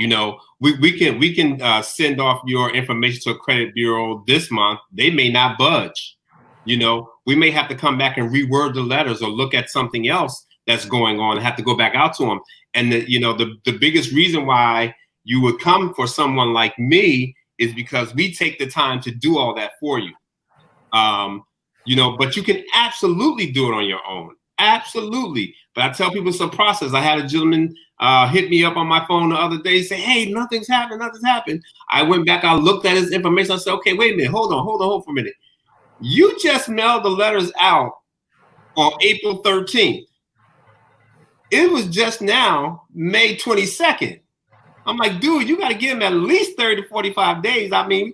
we can send off your information to a credit bureau this month. They may not budge. We may have to come back and reword the letters or look at something else that's going on and have to go back out to them. And the biggest reason why you would come for someone like me is because we take the time to do all that for you. But you can absolutely do it on your own. Absolutely. But I tell people it's a process. I had a gentleman hit me up on my phone the other day, say, hey, nothing's happened. I went back, I looked at his information. I said, okay, wait a minute. Hold on for a minute. You just mailed the letters out on April 13th. It was just now, May 22nd. I'm like, dude, you got to give him at least 30 to 45 days. I mean,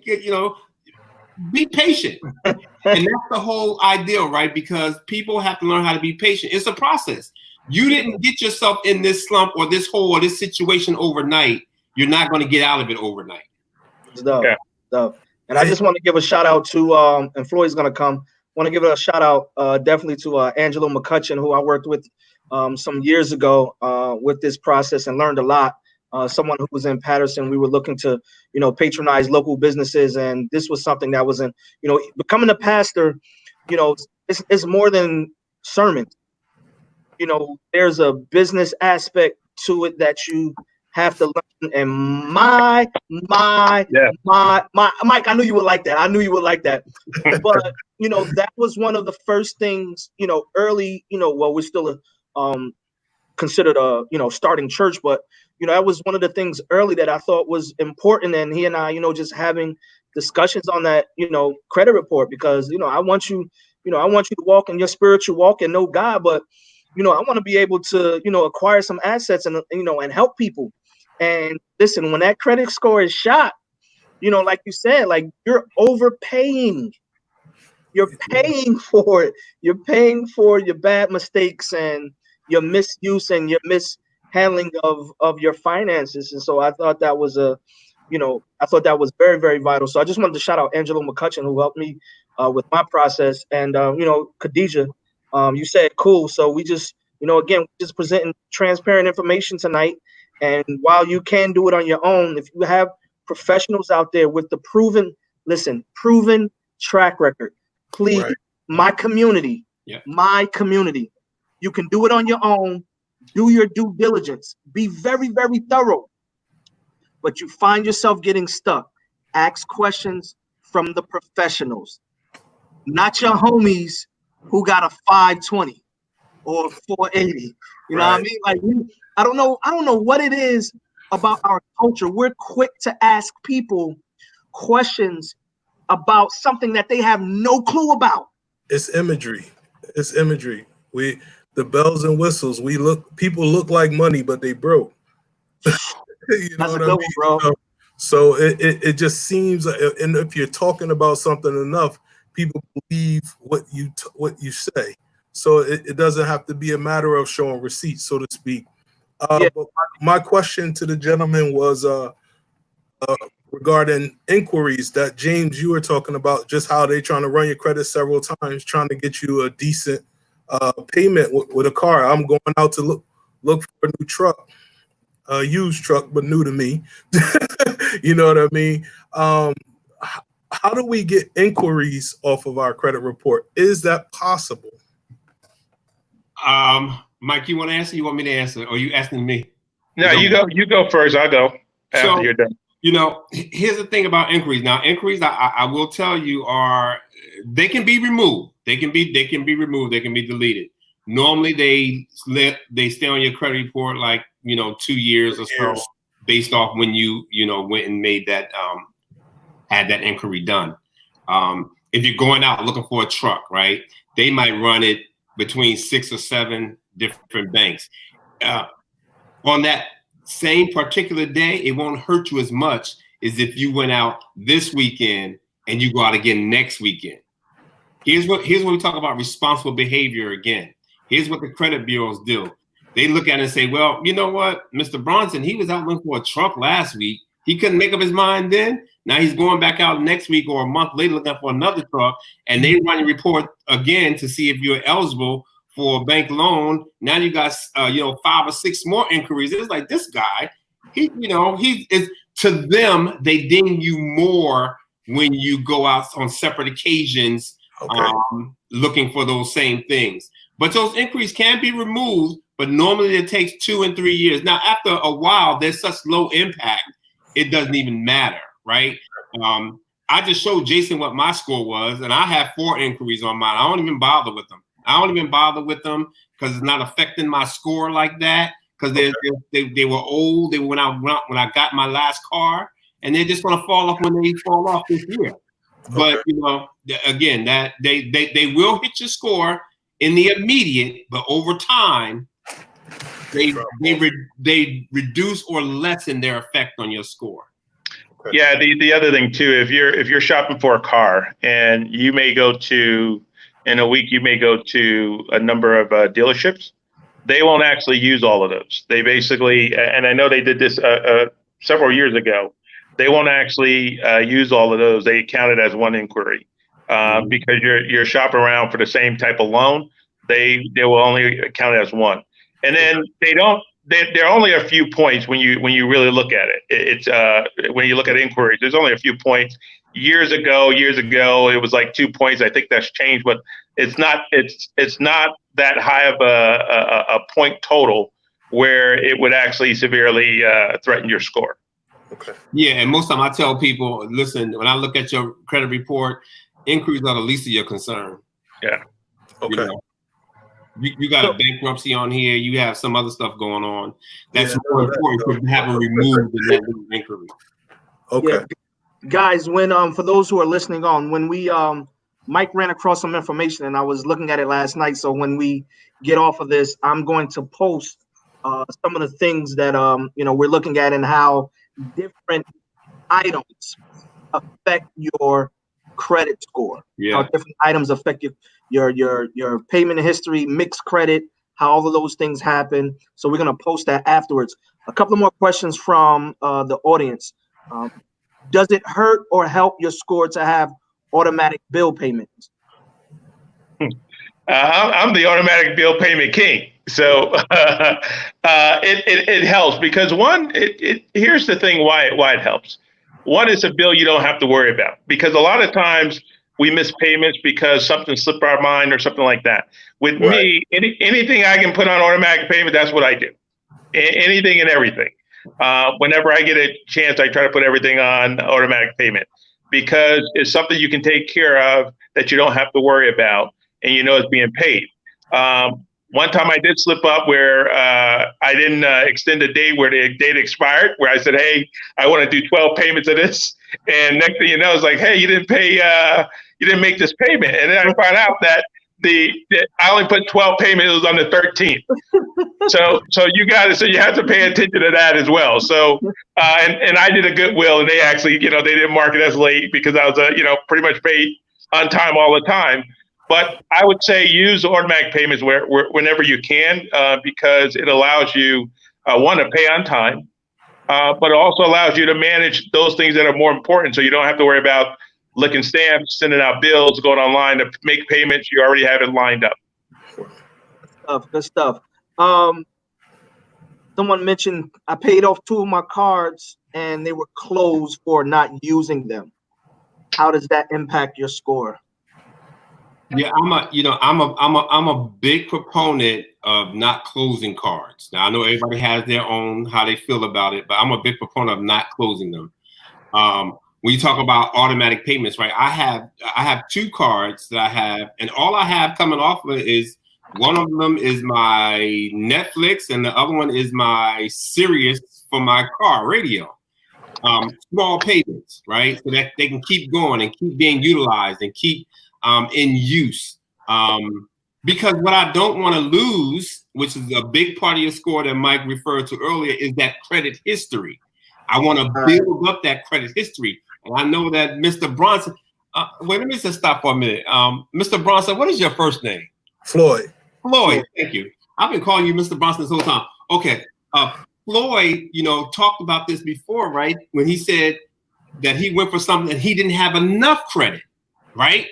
be patient. And that's the whole ideal, right? Because people have to learn how to be patient. It's a process. You didn't get yourself in this slump or this hole or this situation overnight. You're not going to get out of it overnight. Stuff. And I just want to give a shout out to, and Floyd's going to come, want to give a shout out definitely to Angelo McCutcheon, who I worked with some years ago with this process and learned a lot. Someone who was in Patterson, we were looking to, patronize local businesses. And this was something that wasn't, becoming a pastor, it's more than sermons. There's a business aspect to it that you have to learn. And my Mike, I knew you would like that. But, that was one of the first things, early, we're still considered a, starting church, but, that was one of the things early that I thought was important. And he and I, just having discussions on that, credit report, because, I want you to walk in your spiritual walk and know God, but, I want to be able to, acquire some assets and, and help people. And listen, when that credit score is shot, like you said, like you're overpaying. You're paying for it. You're paying for your bad mistakes and your misuse and your mishandling of your finances. And so I thought that was very, very vital. So I just wanted to shout out Angelo McCutcheon, who helped me with my process. And, Khadijah, you said cool. So we just, again, just presenting transparent information tonight. And while you can do it on your own, if you have professionals out there with the proven track record, please, right. my community, you can do it on your own. Do your due diligence. Be very, very thorough. But you find yourself getting stuck. Ask questions from the professionals, not your homies who got a 520 or 480. You know what I mean? Like, I don't know what it is about our culture. We're quick to ask people questions about something that they have no clue about. It's imagery. The bells and whistles. People look like money, but they broke. You know what I mean? Bro. So it just seems, and if you're talking about something enough, people believe what you say. So it doesn't have to be a matter of showing receipts, so to speak. But my question to the gentleman was regarding inquiries that, James, you were talking about, just how they trying to run your credit several times, trying to get you a decent payment with a car. I'm going out to look for a new truck, a used truck, but new to me. You know what I mean? How do we get inquiries off of our credit report? Is that possible? Mike, you want to answer? You want me to answer? Or are you asking me? No, you go first. I'll go after you're done. You know, here's the thing about inquiries. Now, inquiries, I will tell you, they can be removed. They can be removed. They can be deleted. Normally, they stay on your credit report like 2 years or so, based off when you went and made that had that inquiry done. If you're going out looking for a truck, right, they might run it between 6 or 7 different banks. On that same particular day, it won't hurt you as much as if you went out this weekend and you go out again next weekend. Here's what we talk about responsible behavior again. Here's what the credit bureaus do. They look at it and say, well, you know what, Mr. Bronson, he was out looking for a truck last week. He couldn't make up his mind then. Now he's going back out next week or a month later looking for another truck, and they run a report again to see if you're eligible for a bank loan. Now you got 5 or 6 more inquiries. It's like, this guy, he is, to them, they ding you more when you go out on separate occasions, looking for those same things. But those inquiries can be removed, but normally it takes 2 and 3 years. Now, after a while, there's such low impact, it doesn't even matter, right? I just showed Jason what my score was, and I have 4 inquiries on mine. I don't even bother with them. Because it's not affecting my score like that. Because they were old. They were when I got my last car, and they're just going to fall off when they fall off this year. But again, that they will hit your score in the immediate, but over time, they reduce or lessen their effect on your score. Yeah, the other thing too, if you're shopping for a car and you may go to in a week, you may go to a number of dealerships. They won't actually use all of those. They basically, and I know they did this several years ago. They won't actually use all of those. They count it as one inquiry because you're shopping around for the same type of loan. They will only count it as one, and then they don't. There are only a few points when you really look at it. It's when you look at inquiries, there's only a few points. Years ago, it was like 2 points. I think that's changed, but it's not that high of a point total where it would actually severely threaten your score. Okay. Yeah, and most of the time I tell people, listen, when I look at your credit report, inquiries are the least of your concern. Yeah. Okay. You got a bankruptcy on here. You have some other stuff going on. That's more important to have them removed than that little inquiry. Okay. Yeah. Guys, when for those who are listening on, when we Mike ran across some information and I was looking at it last night. So when we get off of this, I'm going to post some of the things that we're looking at and how different items affect your credit score. Yeah. How different items affect your payment history, mixed credit, how all of those things happen. So we're going to post that afterwards. A couple of more questions from the audience. Does it hurt or help your score to have automatic bill payments? I'm the automatic bill payment king. So it helps because here's the thing why it helps. One is a bill you don't have to worry about, because a lot of times we miss payments because something slipped our mind or something like that. With me, anything I can put on automatic payment, that's what I do. Anything and everything. Whenever I get a chance, I try to put everything on automatic payment because it's something you can take care of that you don't have to worry about, and it's being paid. One time I did slip up where I didn't extend the date where the date expired, where I said, hey, I want to do 12 payments of this. And next thing you know, it's like, hey, you didn't pay, you didn't make this payment. And then I found out that I only put 12 payments, it was on the 13th. So you have to pay attention to that as well. So, and I did a goodwill, and they actually, they didn't mark it as late because I was, pretty much paid on time all the time. But I would say use automatic payments whenever you can, because it allows you, one, to pay on time, but it also allows you to manage those things that are more important. So you don't have to worry about licking stamps, sending out bills, going online to make payments. You already have it lined up. Good stuff. Someone mentioned I paid off 2 of my cards and they were closed for not using them. How does that impact your score? Yeah, I'm a big proponent of not closing cards. Now I know everybody has their own how they feel about it, but I'm a big proponent of not closing them. When you talk about automatic payments, right? I have 2 cards that I have, and all I have coming off of it is one of them is my Netflix, and the other one is my Sirius for my car radio. Small payments, right? So that they can keep going and keep being utilized and keep in use. Because what I don't want to lose, which is a big part of your score that Mike referred to earlier, is that credit history. I want to build up that credit history. And I know that Mr. Bronson, wait, let me just stop for a minute. Mr. Bronson, what is your first name? Floyd. Floyd, thank you. I've been calling you Mr. Bronson this whole time. Okay. Floyd, talked about this before, right? When he said that he went for something and he didn't have enough credit, right?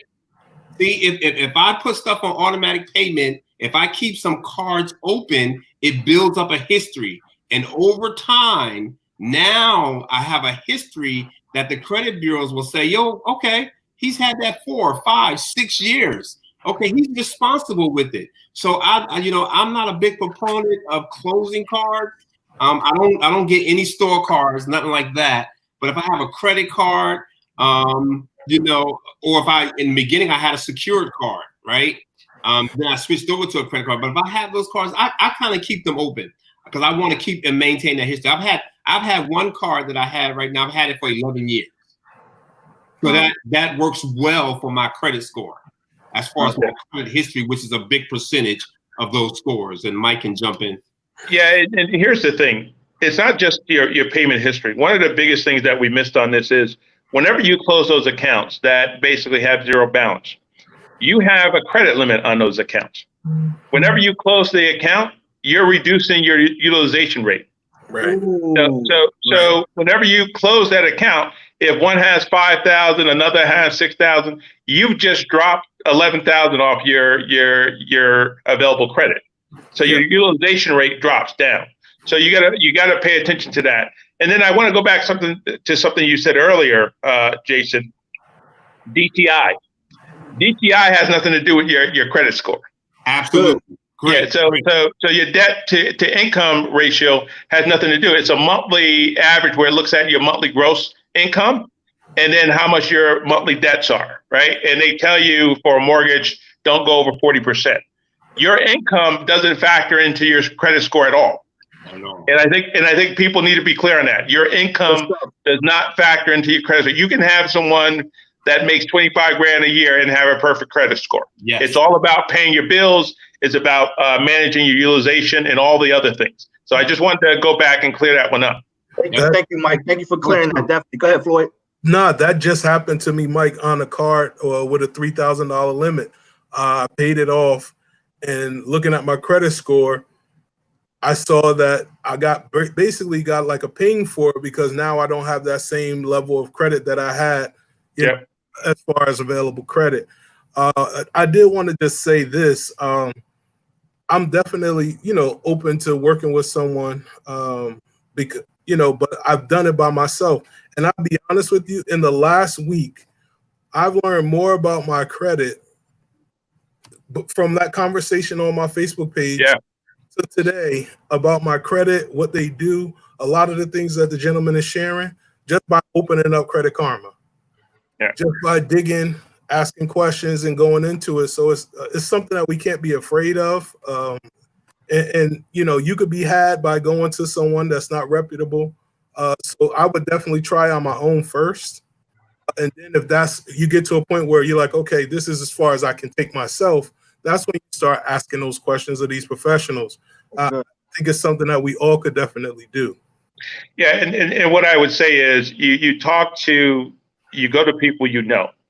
See, if I put stuff on automatic payment, if I keep some cards open, it builds up a history. And over time, now I have a history that the credit bureaus will say, yo, okay, he's had that 4, 5, 6 years. Okay, he's responsible with it. So I'm not a big proponent of closing cards. I don't get any store cards, nothing like that. But if I have a credit card, or if in the beginning I had a secured card, right? Then I switched over to a credit card. But if I have those cards, I kind of keep them open because I want to keep and maintain that history. I've had one card that I had right now. I've had it for 11 years. So that works well for my credit score as far as my credit history, which is a big percentage of those scores. And Mike can jump in. Yeah, and here's the thing. It's not just your payment history. One of the biggest things that we missed on this is whenever you close those accounts that basically have zero balance, you have a credit limit on those accounts. Whenever you close the account, you're reducing your utilization rate. Right. So whenever you close that account, if one has 5,000, another has 6,000, you've just dropped 11,000 off your available credit. So your utilization rate drops down. So you gotta pay attention to that. And then I want to go back to something you said earlier, Jason. DTI. DTI has nothing to do with your credit score. Absolutely. Great. Yeah, so your debt to income ratio has nothing to do. It's a monthly average where it looks at your monthly gross income and then how much your monthly debts are, right? And they tell you for a mortgage, don't go over 40%. Your income doesn't factor into your credit score at all. And I think people need to be clear on that. Your income does not factor into your credit score. You can have someone that makes 25 grand a year and have a perfect credit score. Yes. It's all about paying your bills. It's about managing your utilization and all the other things. So I just wanted to go back and clear that one up. Thank you, Mike. Thank you for clearing that. Definitely. Go ahead, Floyd. No, that just happened to me, Mike, on a card with a $3,000 limit. I paid it off, and looking at my credit score, I saw that I basically got like a ping for it because now I don't have that same level of credit that I had as far as available credit. I did want to just say this. I'm definitely, open to working with someone because, but I've done it by myself. And I'll be honest with you, in the last week, I've learned more about my credit from that conversation on my Facebook page to today about my credit, what they do, a lot of the things that the gentleman is sharing, just by opening up Credit Karma, just by digging, asking questions and going into it. So it's something that we can't be afraid of. And you could be had by going to someone that's not reputable. So I would definitely try on my own first. And then if you get to a point where you're like, okay, this is as far as I can take myself, that's when you start asking those questions of these professionals. I think it's something that we all could definitely do. Yeah, and what I would say is you go to people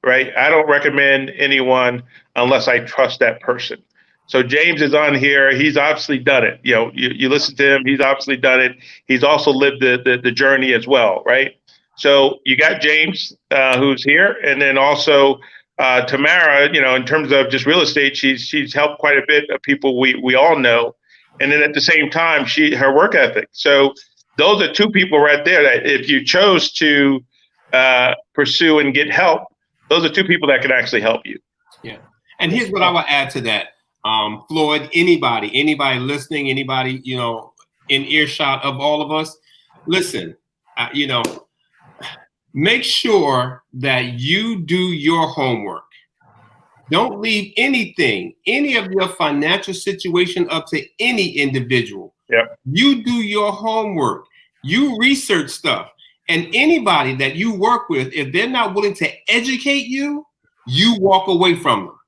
right? I don't recommend anyone unless I trust that person. So James is on here. He's obviously done it. You listen to him. He's obviously done it. He's also lived the journey as well, right? So you got James, who's here, and then also Tamara. In terms of just real estate, she's helped quite a bit of people we all know, and then at the same time, her work ethic. So those are two people right there that if you chose to pursue and get help, those are two people that can actually help you. Yeah, and here's what I would add to that. Floyd, anybody listening, anybody, in earshot of all of us, listen, make sure that you do your homework. Don't leave anything, any of your financial situation up to any individual. Yep. You do your homework. You research stuff. And anybody that you work with, if they're not willing to educate you, you walk away from them.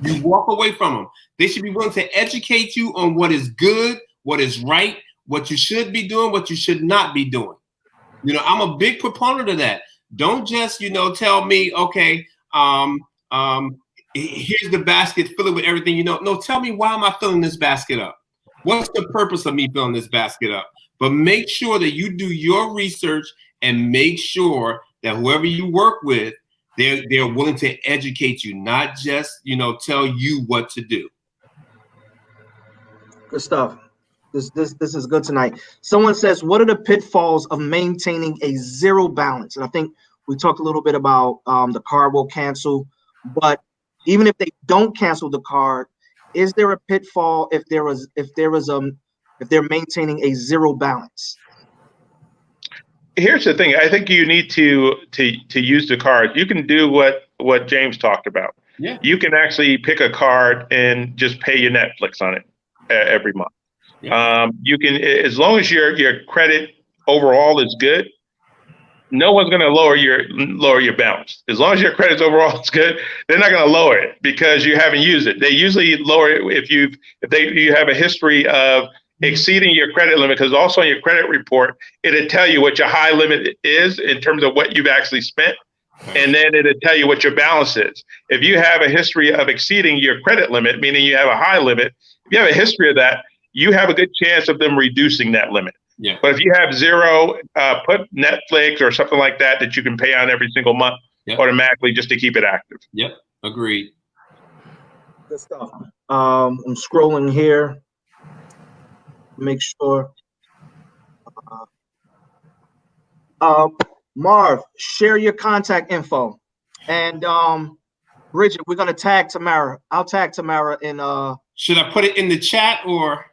You walk away from them. They should be willing to educate you on what is good, what is right, what you should be doing, what you should not be doing. You know, I'm a big proponent of that. Don't just, you know, tell me, okay, here's the basket, fill it with everything you know. No, tell me, why am I filling this basket up? What's the purpose of me filling this basket up? But make sure that you do your research and make sure that whoever you work with, they're willing to educate you, not just, you know, tell you what to do. Good stuff. This is good tonight. Someone says, what are the pitfalls of maintaining a zero balance? And I think we talked a little bit about the card will cancel, but even if they don't cancel the card, is there a pitfall if they're maintaining a zero balance? Here's the thing. I think you need to use the card. You can do what James talked about. Yeah. You can actually pick a card and just pay your Netflix on it every month. Yeah. You can, as long as your credit overall is good, no one's going to lower your balance. As long as your credit overall is good, they're not going to lower it because you haven't used it. They usually lower it if you have a history of exceeding your credit limit, because also on your credit report, it'll tell you what your high limit is in terms of what you've actually spent. And then it'll tell you what your balance is. If you have a history of exceeding your credit limit, meaning you have a high limit, if you have a history of that, you have a good chance of them reducing that limit. Yeah. But if you have zero, put Netflix or something like that you can pay on every single month automatically just to keep it active. Yep. Agreed. Good stuff. I'm scrolling here. Make sure. Marv, share your contact info. And Bridget, we're gonna tag Tamara. I'll tag Tamara in Should I put it in the chat or?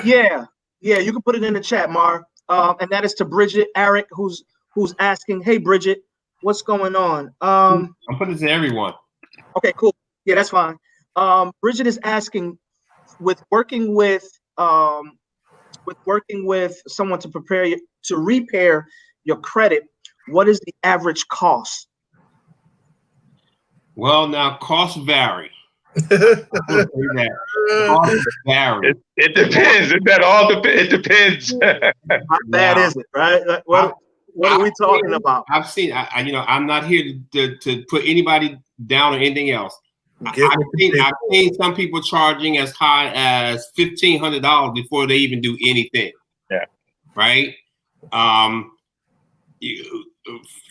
Yeah, you can put it in the chat, Marv. And that is to Bridget Eric, who's asking, hey Bridget, what's going on? I'm putting it to everyone. Okay, cool. Yeah, that's fine. Bridget is asking, with working with someone to repair your credit, what is the average cost? Well, now costs vary. It depends. It depends. How bad is it, right? What are we talking about? I've seen. I'm not here to put anybody down or anything else. I've seen some people charging as high as $1,500 before they even do anything. Yeah. Right.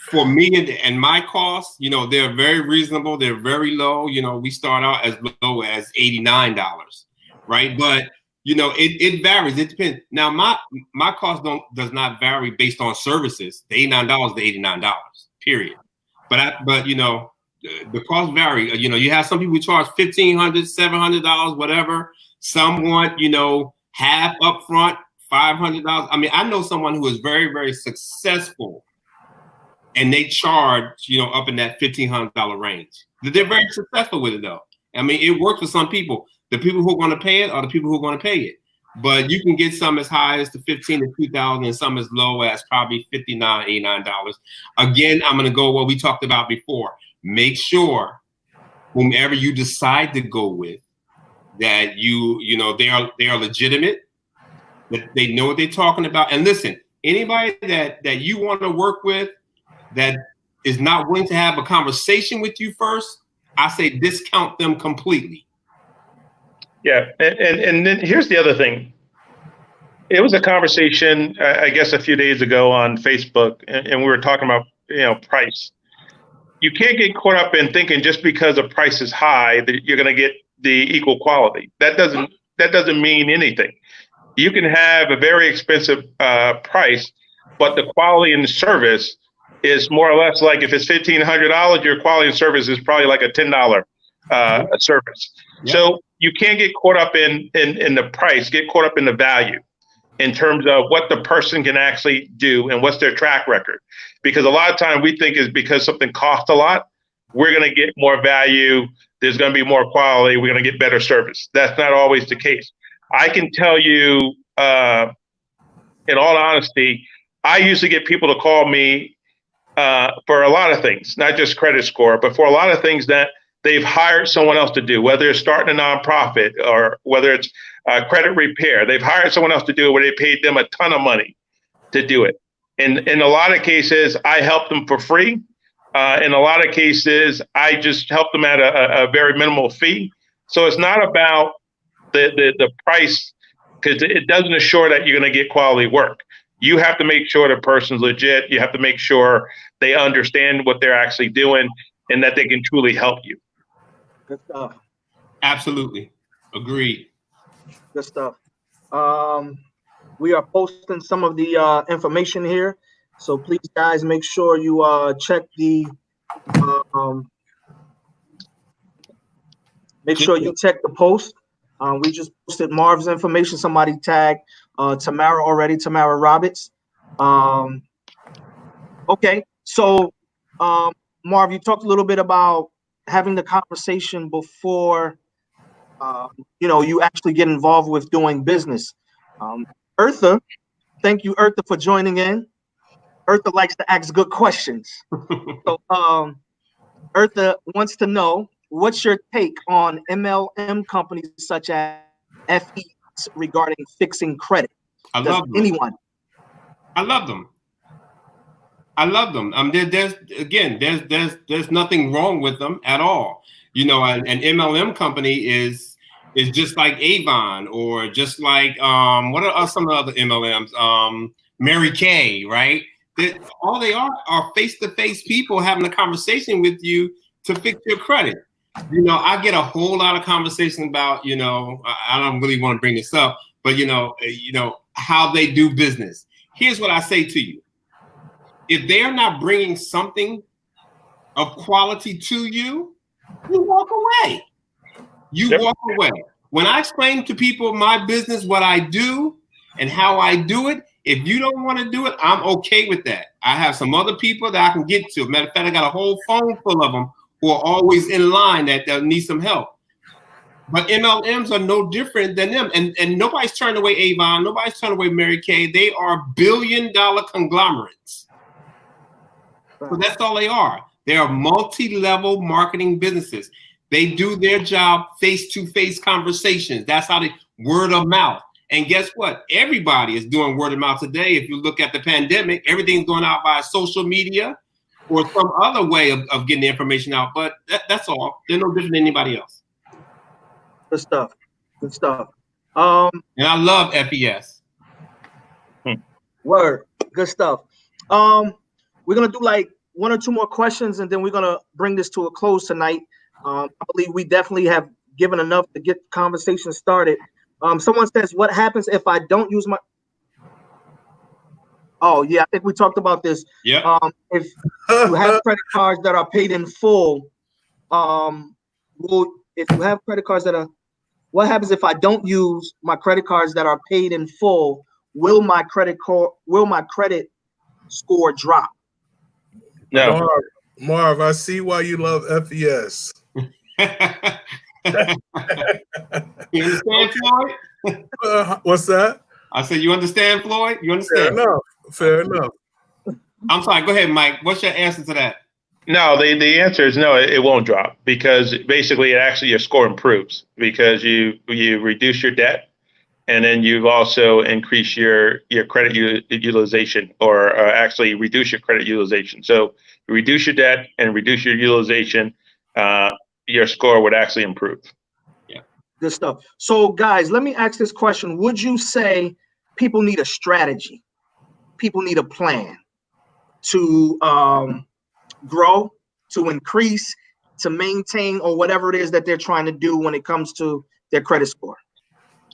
For me and my costs, they're very reasonable. They're very low. We start out as low as $89, right? But it varies. It depends. Now my cost does not vary based on services. The $89 to $89, period. But the costs vary. You have some people who charge $1,500, $700, whatever. Some want half upfront, $500. I mean, I know someone who is very, very successful, and they charge, up in that $1,500 range. They're very successful with it, though. I mean, it works for some people. The people who are going to pay it are the people who are going to pay it. But you can get some as high as the $15,000 to $2,000, and some as low as probably $59, $89. Again, I'm going to go what we talked about before. Make sure whomever you decide to go with, that they are legitimate, that they know what they're talking about. And listen, anybody that you want to work with that is not willing to have a conversation with you first, I say discount them completely. Yeah, and then here's the other thing. It was a conversation, I guess, a few days ago on Facebook, and we were talking about price. You can't get caught up in thinking just because a price is high that you're going to get the equal quality. That doesn't mean anything. You can have a very expensive price, but the quality and the service is more or less like, if it's $1,500, your quality and service is probably like a $10 service. Yeah. So you can't get caught up in the price, get caught up in the value. in terms of what the person can actually do and what's their track record. Because a lot of time we think is because something costs a lot, we're going to get more value. There's going to be more quality. We're going to get better service. That's not always the case. I can tell you, in all honesty, I usually get people to call me for a lot of things, not just credit score, but for a lot of things that they've hired someone else to do, whether it's starting a nonprofit or whether it's credit repair. They've hired someone else to do it where they paid them a ton of money to do it. And in a lot of cases, I help them for free. In a lot of cases, I just help them at a very minimal fee. So it's not about the price, because it doesn't assure that you're going to get quality work. You have to make sure the person's legit. You have to make sure they understand what they're actually doing and that they can truly help you. Good stuff. Absolutely. Agreed. Good stuff. We are posting some of the information here. So please, guys, make sure you check the post. We just posted Marv's information. Somebody tagged Tamara already, Tamara Roberts. Okay, so Marv, you talked a little bit about having the conversation before you actually get involved with doing business. Eartha, thank you, Eartha, for joining in. Eartha likes to ask good questions. So Eartha wants to know, what's your take on MLM companies such as FES regarding fixing credit? I love them. Anyone? I love them. I love them. There's nothing wrong with them at all. An MLM company is just like Avon, or just like what are some of the other MLMs? Mary Kay, right? All they are face-to-face people having a conversation with you to fix your credit. I get a whole lot of conversation about, I don't really want to bring this up, but how they do business. Here's what I say to you. If they're not bringing something of quality to you, you walk away. Walk away. When I explain to people my business, what I do and how I do it, if you don't want to do it, I'm okay with that. I have some other people that I can get to. Matter of fact, I got a whole phone full of them who are always in line that need some help. But MLMs are no different than them. And nobody's turned away Avon. Nobody's turned away Mary Kay. They are billion-dollar conglomerates. So that's all they are. They are multi-level marketing businesses. They do their job face-to-face conversations. That's how they word of mouth. And guess what? Everybody is doing word of mouth today. If you look at the pandemic, everything's going out via social media or some other way of getting the information out. But that's all. They're no different than anybody else. Good stuff. Good stuff. And I love FES. Word. Good stuff. We're going to do like one or two more questions, and then we're going to bring this to a close tonight. I believe we definitely have given enough to get the conversation started. Someone says, what happens if I don't use my... Oh, yeah, I think we talked about this. Yeah. If you have credit cards that are paid in full, if you have credit cards that are... What happens if I don't use my credit cards that are paid in full? Will my credit score drop? No. Marv, I see why you love FES. You understand, Floyd? What's that? I said, you understand, Floyd? You understand? Fair enough. I'm sorry. Go ahead, Mike. What's your answer to that? No, the answer is no, it won't drop, because basically your score improves because you reduce your debt, and then you've also increased your credit utilization, or actually reduce your credit utilization. So you reduce your debt and reduce your utilization, your score would actually improve. Yeah. Good stuff. So guys, let me ask this question. Would you say people need a strategy? People need a plan to grow, to increase, to maintain, or whatever it is that they're trying to do when it comes to their credit score?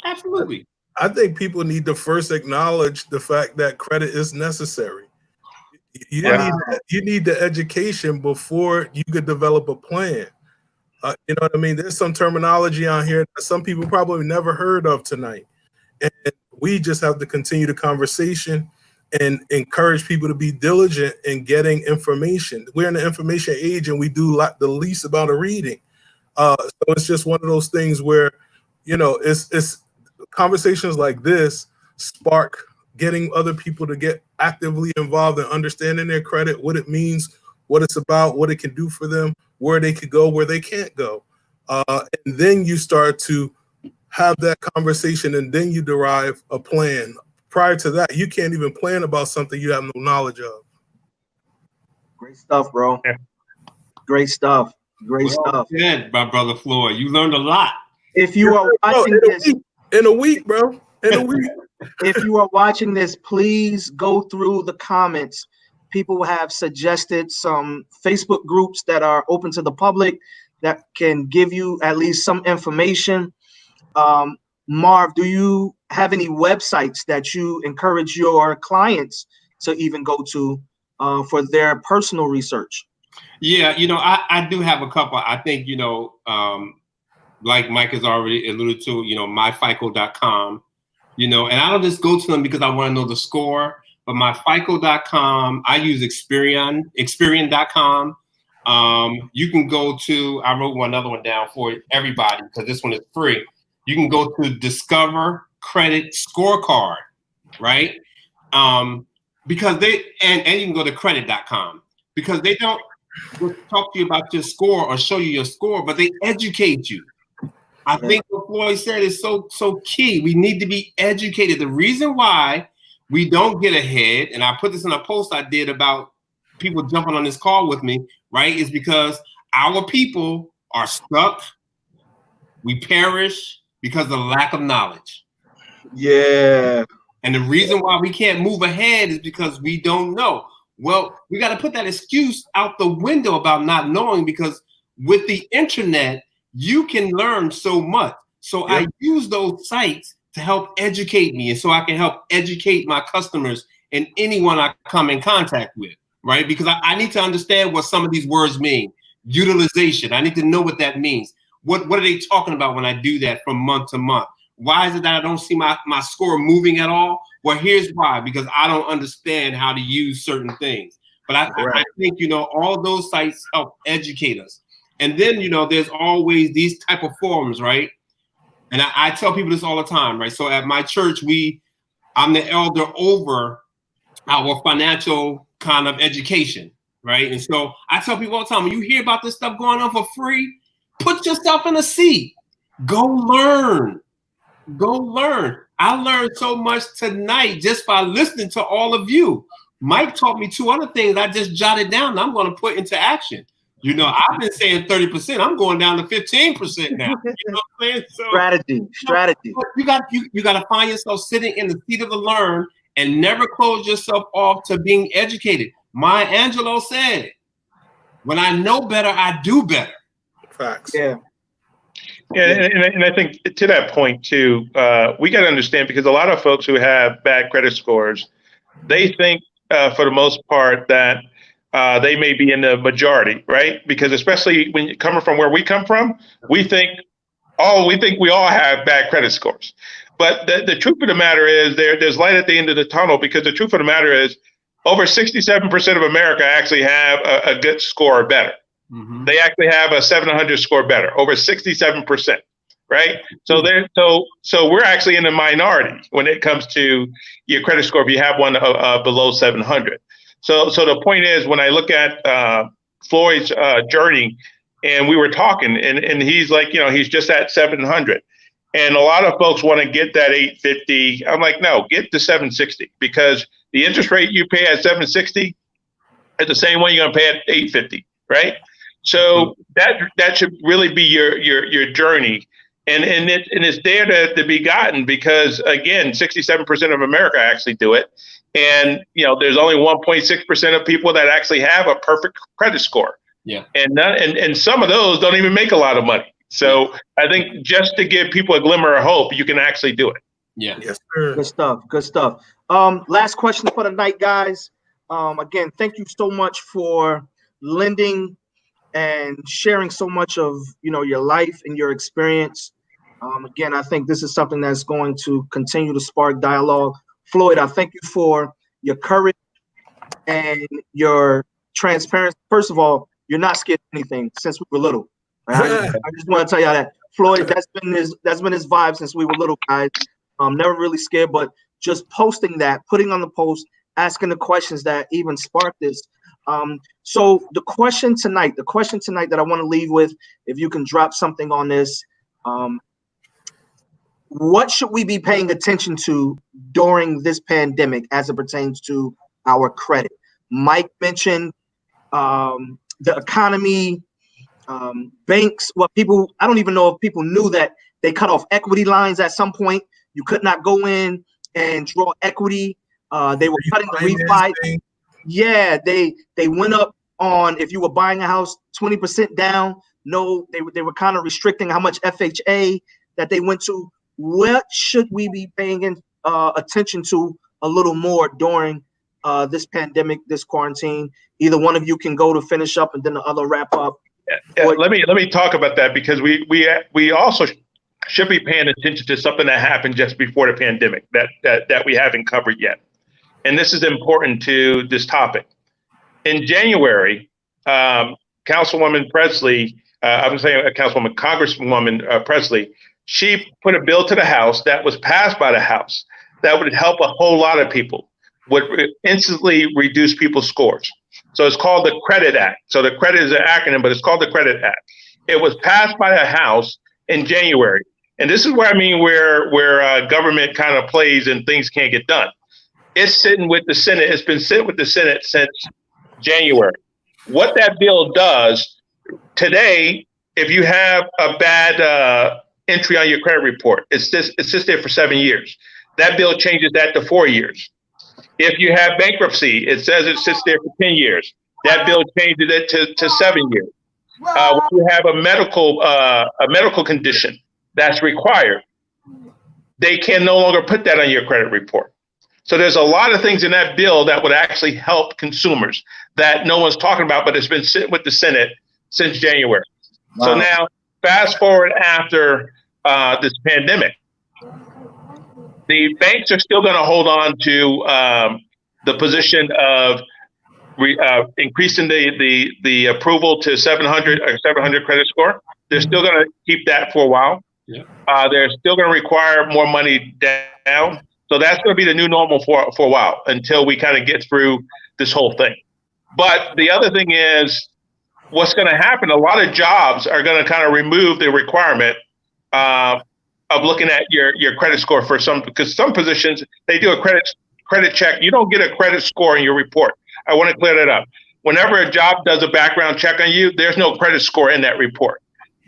Absolutely. I think people need to first acknowledge the fact that credit is necessary. You need the education before you could develop a plan. You know what I mean? There's some terminology on here that some people probably never heard of tonight. And We just have to continue the conversation and encourage people to be diligent in getting information. We're in the information age, and we do the least amount of reading. So it's just one of those things where, it's conversations like this spark getting other people to get actively involved in understanding their credit, what it means, what it's about, what it can do for them, where they could go, where they can't go. And then you start to have that conversation, and then you derive a plan. Prior to that, you can't even plan about something you have no knowledge of. Great stuff, bro. Yeah. Great stuff. Great stuff. Good, my brother Floyd. You learned a lot. If you are watching this in a week, bro, in a week. If you are watching this, please go through the comments. People have suggested some Facebook groups that are open to the public that can give you at least some information. Marv, do you have any websites that you encourage your clients to even go to for their personal research? Yeah, I do have a couple. I think, like Mike has already alluded to, myfico.com, and I don't just go to them because I want to know the score, but myfico.com, I use Experian.com. You can go to, I wrote another one down for everybody because this one is free. You can go to Discover Credit Scorecard, right? Because and you can go to credit.com because they don't talk to you about your score or show you your score, but they educate you. I think what Floyd said is so key. We need to be educated. The reason why we don't get ahead, and I put this in a post I did about people jumping on this call with me, right, is because our people are stuck. We perish because of the lack of knowledge. Yeah. And the reason why we can't move ahead is because we don't know. Well, we got to put that excuse out the window about not knowing, because with the internet, you can learn so much. So I use those sites to help educate me, and so I can help educate my customers and anyone I come in contact with, right? Because I need to understand what some of these words mean. Utilization, I need to know what that means. What are they talking about when I do that from month to month? Why is it that I don't see my score moving at all? Well, here's why, because I don't understand how to use certain things. But I think, all those sites help educate us. And then, there's always these type of forums, right? And I tell people this all the time, right? So at my church, I'm the elder over our financial kind of education, right? And so I tell people all the time, when you hear about this stuff going on for free, put yourself in a seat. Go learn. Go learn. I learned so much tonight just by listening to all of you. Mike taught me 2 other things I just jotted down and I'm going to put into action. I've been saying 30%. I'm going down to 15% now. You know what I'm saying? So, strategy. You got to find yourself sitting in the seat of the learn and never close yourself off to being educated. Maya Angelou said, when I know better, I do better. Facts. Yeah. Yeah, and I think to that point too, we got to understand, because a lot of folks who have bad credit scores, they think for the most part that they may be in the majority, right? Because especially when you're coming from where we come from, we think we all have bad credit scores. But the truth of the matter is there's light at the end of the tunnel, because the truth of the matter is over 67% of America actually have a good score or better. Mm-hmm. They actually have a 700 score better, over 67%, right? So so we're actually in the minority when it comes to your credit score if you have one below 700. So the point is, when I look at Floyd's journey, and we were talking, and he's like, he's just at 700. And a lot of folks want to get that 850. I'm like, no, get the 760, because the interest rate you pay at 760 is the same one you're going to pay at 850, right? So that should really be your journey, and it's there to be gotten, because again, 67% of America actually do it, and there's only 1.6% of people that actually have a perfect credit score. Yeah, and some of those don't even make a lot of money. So I think just to give people a glimmer of hope, you can actually do it. Yeah. Yes, sir. Good stuff. Last question for the night, guys. Again, thank you so much for lending and sharing so much of your life and your experience. Again, I think this is something that's going to continue to spark dialogue. Floyd, I thank you for your courage and your transparency. First of all, you're not scared of anything since we were little. Right? I just want to tell you that Floyd, that's been his vibe since we were little guys. Never really scared, but just posting that, putting on the post, asking the questions that even sparked this. So the question tonight that I want to leave with, if you can drop something on this, what should we be paying attention to during this pandemic as it pertains to our credit? Mike mentioned the economy, banks. What people, I don't even know if people knew that they cut off equity lines at some point. You could not go in and draw equity. They were cutting the refi. Yeah, they went up on, if you were buying a house 20% down. No, they were kind of restricting how much FHA that they went to. What should we be paying attention to a little more during this pandemic, this quarantine? Either one of you can go to finish up, and then the other wrap up. Yeah, let me talk about that, because we also should be paying attention to something that happened just before the pandemic that we haven't covered yet, and this is important to this topic. In January, Councilwoman Presley, Congresswoman Presley, she put a bill to the House that was passed by the House that would help a whole lot of people, would instantly reduce people's scores. So it's called the Credit Act. So the credit is an acronym, but it's called the Credit Act. It was passed by the House in January. And this is where, where government kind of plays and things can't get done. It's sitting with the Senate. It's been sitting with the Senate since January. What that bill does today, if you have a bad entry on your credit report, it sits there for 7 years. That bill changes that to 4 years. If you have bankruptcy, it says it sits there for 10 years. That bill changes it to 7 years. When you have a medical condition that's required, they can no longer put that on your credit report. So there's a lot of things in that bill that would actually help consumers that no one's talking about, but it's been sitting with the Senate since January. Wow. So now, fast forward after this pandemic, the banks are still going to hold on to the position of increasing the approval to 700 credit score. They're still going to keep that for a while. Yeah. They're still going to require more money down. So that's going to be the new normal for a while until we kind of get through this whole thing. But the other thing is, what's going to happen, a lot of jobs are going to kind of remove the requirement of looking at your credit score for because some positions, they do a credit check. You don't get a credit score in your report. I want to clear that up. Whenever a job does a background check on you, there's no credit score in that report.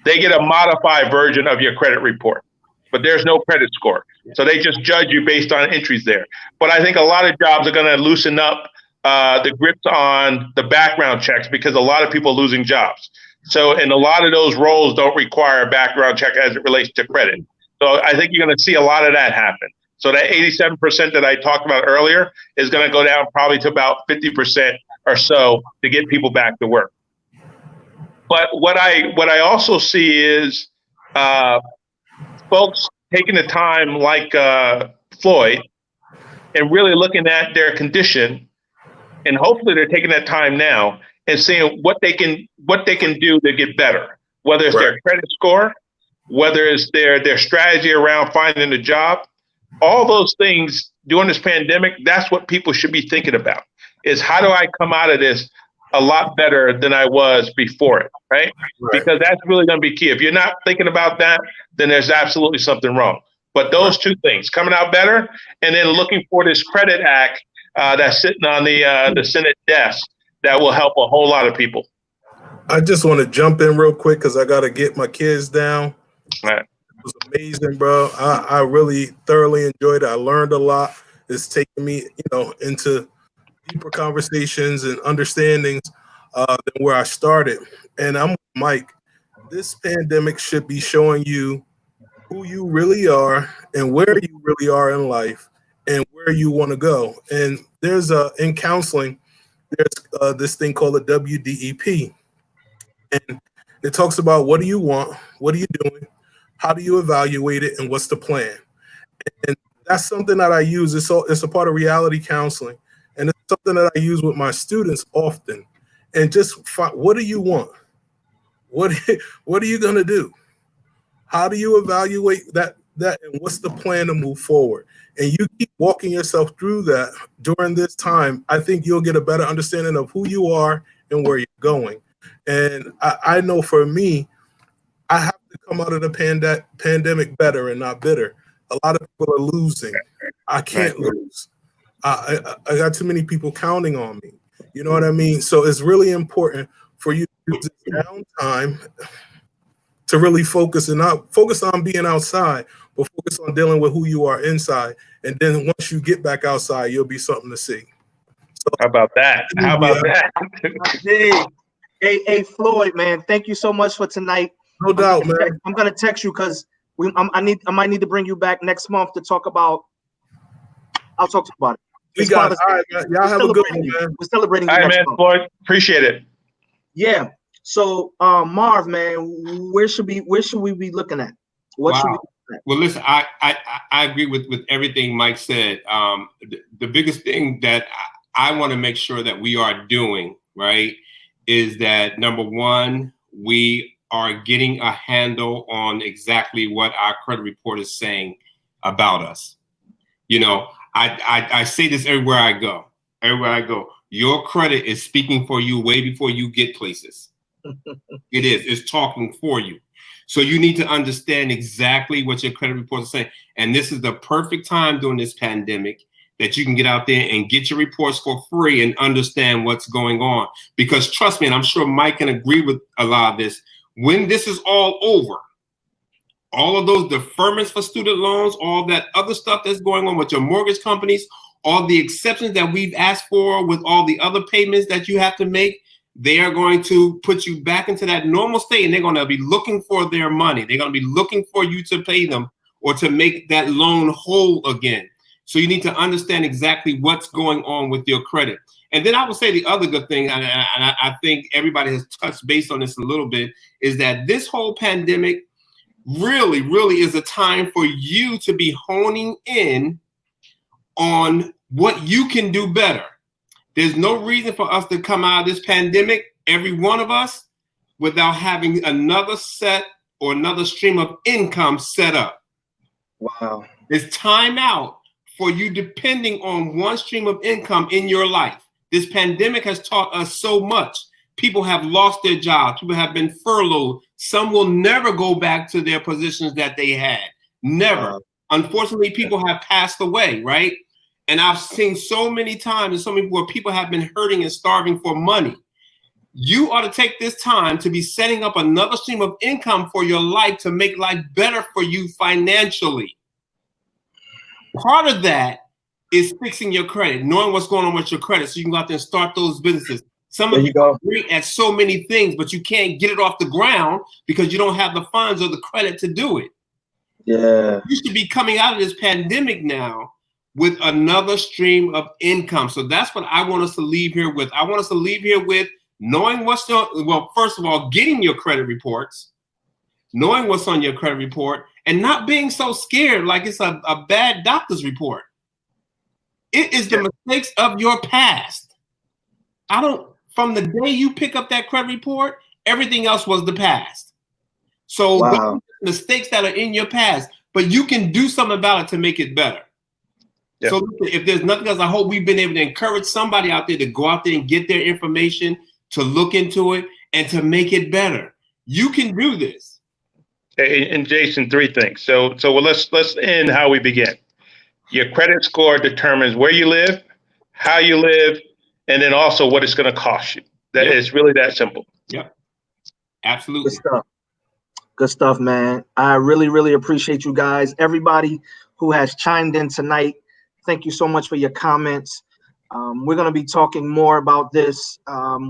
They get a modified version of your credit report, but there's no credit score. So they just judge you based on entries there. But I think a lot of jobs are going to loosen up the grips on the background checks, because a lot of people are losing jobs. So, and a lot of those roles don't require a background check as it relates to credit. So I think you're going to see a lot of that happen. So that 87% that I talked about earlier is going to go down probably to about 50% or so to get people back to work. But what I also see is folks taking the time, like Floyd, and really looking at their condition, and hopefully they're taking that time now and seeing what they can do to get better, whether it's their credit score, whether it's their strategy around finding a job. All those things during this pandemic, that's what people should be thinking about, is how do I come out of this a lot better than I was before it, right? Because that's really going to be key. If you're not thinking about that, then there's absolutely something wrong. But those two things, coming out better, and then looking for this Credit Act that's sitting on the Senate desk, that will help a whole lot of people. I just want to jump in real quick because I got to get my kids down. Right. It was amazing, bro. I really thoroughly enjoyed it. I learned a lot. It's taken me, into deeper conversations and understandings than where I started. And I'm with Mike. This pandemic should be showing you who you really are and where you really are in life and where you want to go. And there's in counseling, there's this thing called the WDEP. And it talks about, what do you want? What are you doing? How do you evaluate it, and what's the plan? And that's something that I use. It's a part of reality counseling, and it's something that I use with my students often. And just what do you want? What are you gonna do? How do you evaluate that, and what's the plan to move forward? And you keep walking yourself through that during this time, I think you'll get a better understanding of who you are and where you're going. And I know for me, I have to come out of the pandemic better and not bitter. A lot of people are losing. I can't lose. I got too many people counting on me. You know what I mean? So it's really important for you to use this downtime to really focus, and not focus on being outside, but focus on dealing with who you are inside. And then once you get back outside, you'll be something to see. So, how about that? How about that? Hey, Floyd, man, thank you so much for tonight. No doubt, man. I'm gonna text you because I might need to bring you back next month to talk about. I'll talk to you about it. We got it. All right, man. Y'all have a good one, man. We're celebrating. All right, man, Floyd. Appreciate it. Yeah. So, Marv, man, where should we be looking at? What should we be looking at? Well, listen, I agree with everything Mike said. The biggest thing that I want to make sure that we are doing, right, is that number one, we are getting a handle on exactly what our credit report is saying about us. You know, I say this everywhere I go. Everywhere I go, your credit is speaking for you way before you get places. It is. It's talking for you. So you need to understand exactly what your credit report is saying. And this is the perfect time during this pandemic that you can get out there and get your reports for free and understand what's going on. Because trust me, and I'm sure Mike can agree with a lot of this, when this is all over, all of those deferments for student loans, all that other stuff that's going on with your mortgage companies, all the exceptions that we've asked for with all the other payments that you have to make, they are going to put you back into that normal state, and they're going to be looking for their money. They're going to be looking for you to pay them or to make that loan whole again. So you need to understand exactly what's going on with your credit. And then I would say the other good thing, and I think everybody has touched base on this a little bit, is that this whole pandemic really, really is a time for you to be honing in on what you can do better. There's no reason for us to come out of this pandemic, every one of us, without having another set or another stream of income set up. Wow. It's time out for you depending on one stream of income in your life. This pandemic has taught us so much. People have lost their jobs. People have been furloughed. Some will never go back to their positions that they had. Never. Unfortunately, people have passed away, right? And I've seen so many times and so many where people have been hurting and starving for money. You ought to take this time to be setting up another stream of income for your life to make life better for you financially. Part of that is fixing your credit, knowing what's going on with your credit so you can go out there and start those businesses. Some of you are great at so many things, but you can't get it off the ground because you don't have the funds or the credit to do it. Yeah. You should be coming out of this pandemic now with another stream of income. So that's what I want us to leave here with. I want us to leave here with knowing what's on, well, first of all, getting your credit reports, knowing what's on your credit report, and not being so scared like it's a bad doctor's report. It is the mistakes of your past. From the day you pick up that credit report, everything else was the past. So those mistakes that are in your past, but you can do something about it to make it better. Yep. So if there's nothing else, I hope we've been able to encourage somebody out there to go out there and get their information, to look into it, and to make it better. You can do this. And Jason, three things. So let's end how we begin. Your credit score determines where you live, how you live, and then also what it's going to cost you. That is really that simple. Yep. Absolutely. Good stuff. Good stuff, man. I really, really appreciate you guys. Everybody who has chimed in tonight, thank you so much for your comments. We're going to be talking more about this.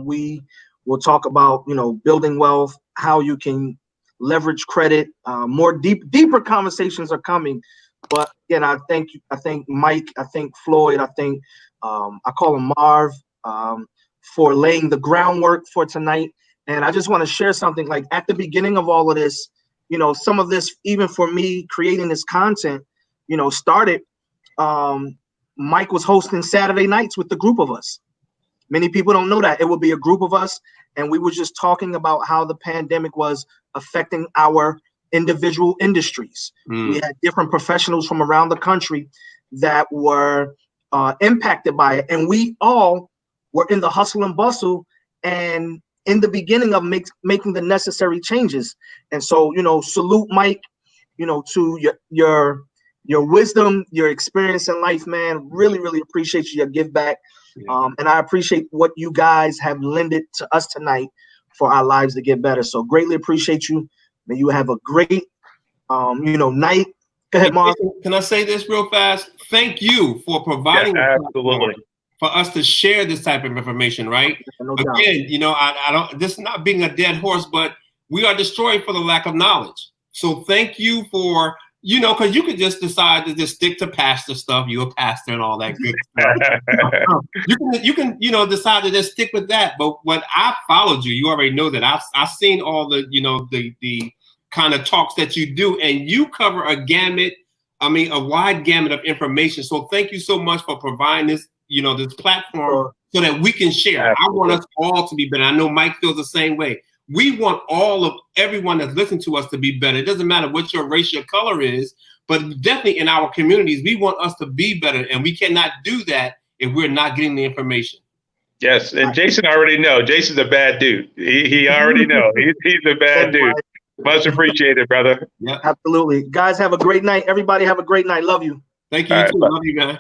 We will talk about, building wealth, how you can leverage credit. More deeper conversations are coming. But again, I thank Mike, I thank Floyd, I call him Marv, for laying the groundwork for tonight. And I just want to share something. Like at the beginning of all of this, some of this, even for me creating this content, started. Mike was hosting Saturday nights with the group of us. Many people don't know that. It would be a group of us, and we were just talking about how the pandemic was affecting our individual industries. We had different professionals from around the country that were impacted by it, and we all were in the hustle and bustle and in the beginning of making the necessary changes. And so, salute Mike, to your wisdom, your experience in life, man. Really, really appreciate your give back. And I appreciate what you guys have lended to us tonight for our lives to get better. So greatly appreciate you. May you have a great, night. Go ahead, Mark. Can I say this real fast? Thank you for providing absolutely for us to share this type of information, right? No Again, I don't, this is not being a dead horse, but we are destroyed for the lack of knowledge. So thank you for, because you could just decide to just stick to pastor stuff. You're a pastor and all that good stuff. You can decide to just stick with that. But when I followed you, you already know that I've seen all the, the kind of talks that you do, and you cover a wide gamut of information. So thank you so much for providing this, this platform so that we can share. Absolutely. I want us all to be better. I know Mike feels the same way. We want everyone that's listening to us to be better. It doesn't matter what your race, your color is, but definitely in our communities, we want us to be better, and we cannot do that if we're not getting the information. Yes, and Jason already know. Jason's a bad dude. He already know. He's a bad dude. Much appreciated, brother. Yeah, absolutely. Guys, have a great night. Everybody have a great night. Love you. Thank you. Too. Love you, man.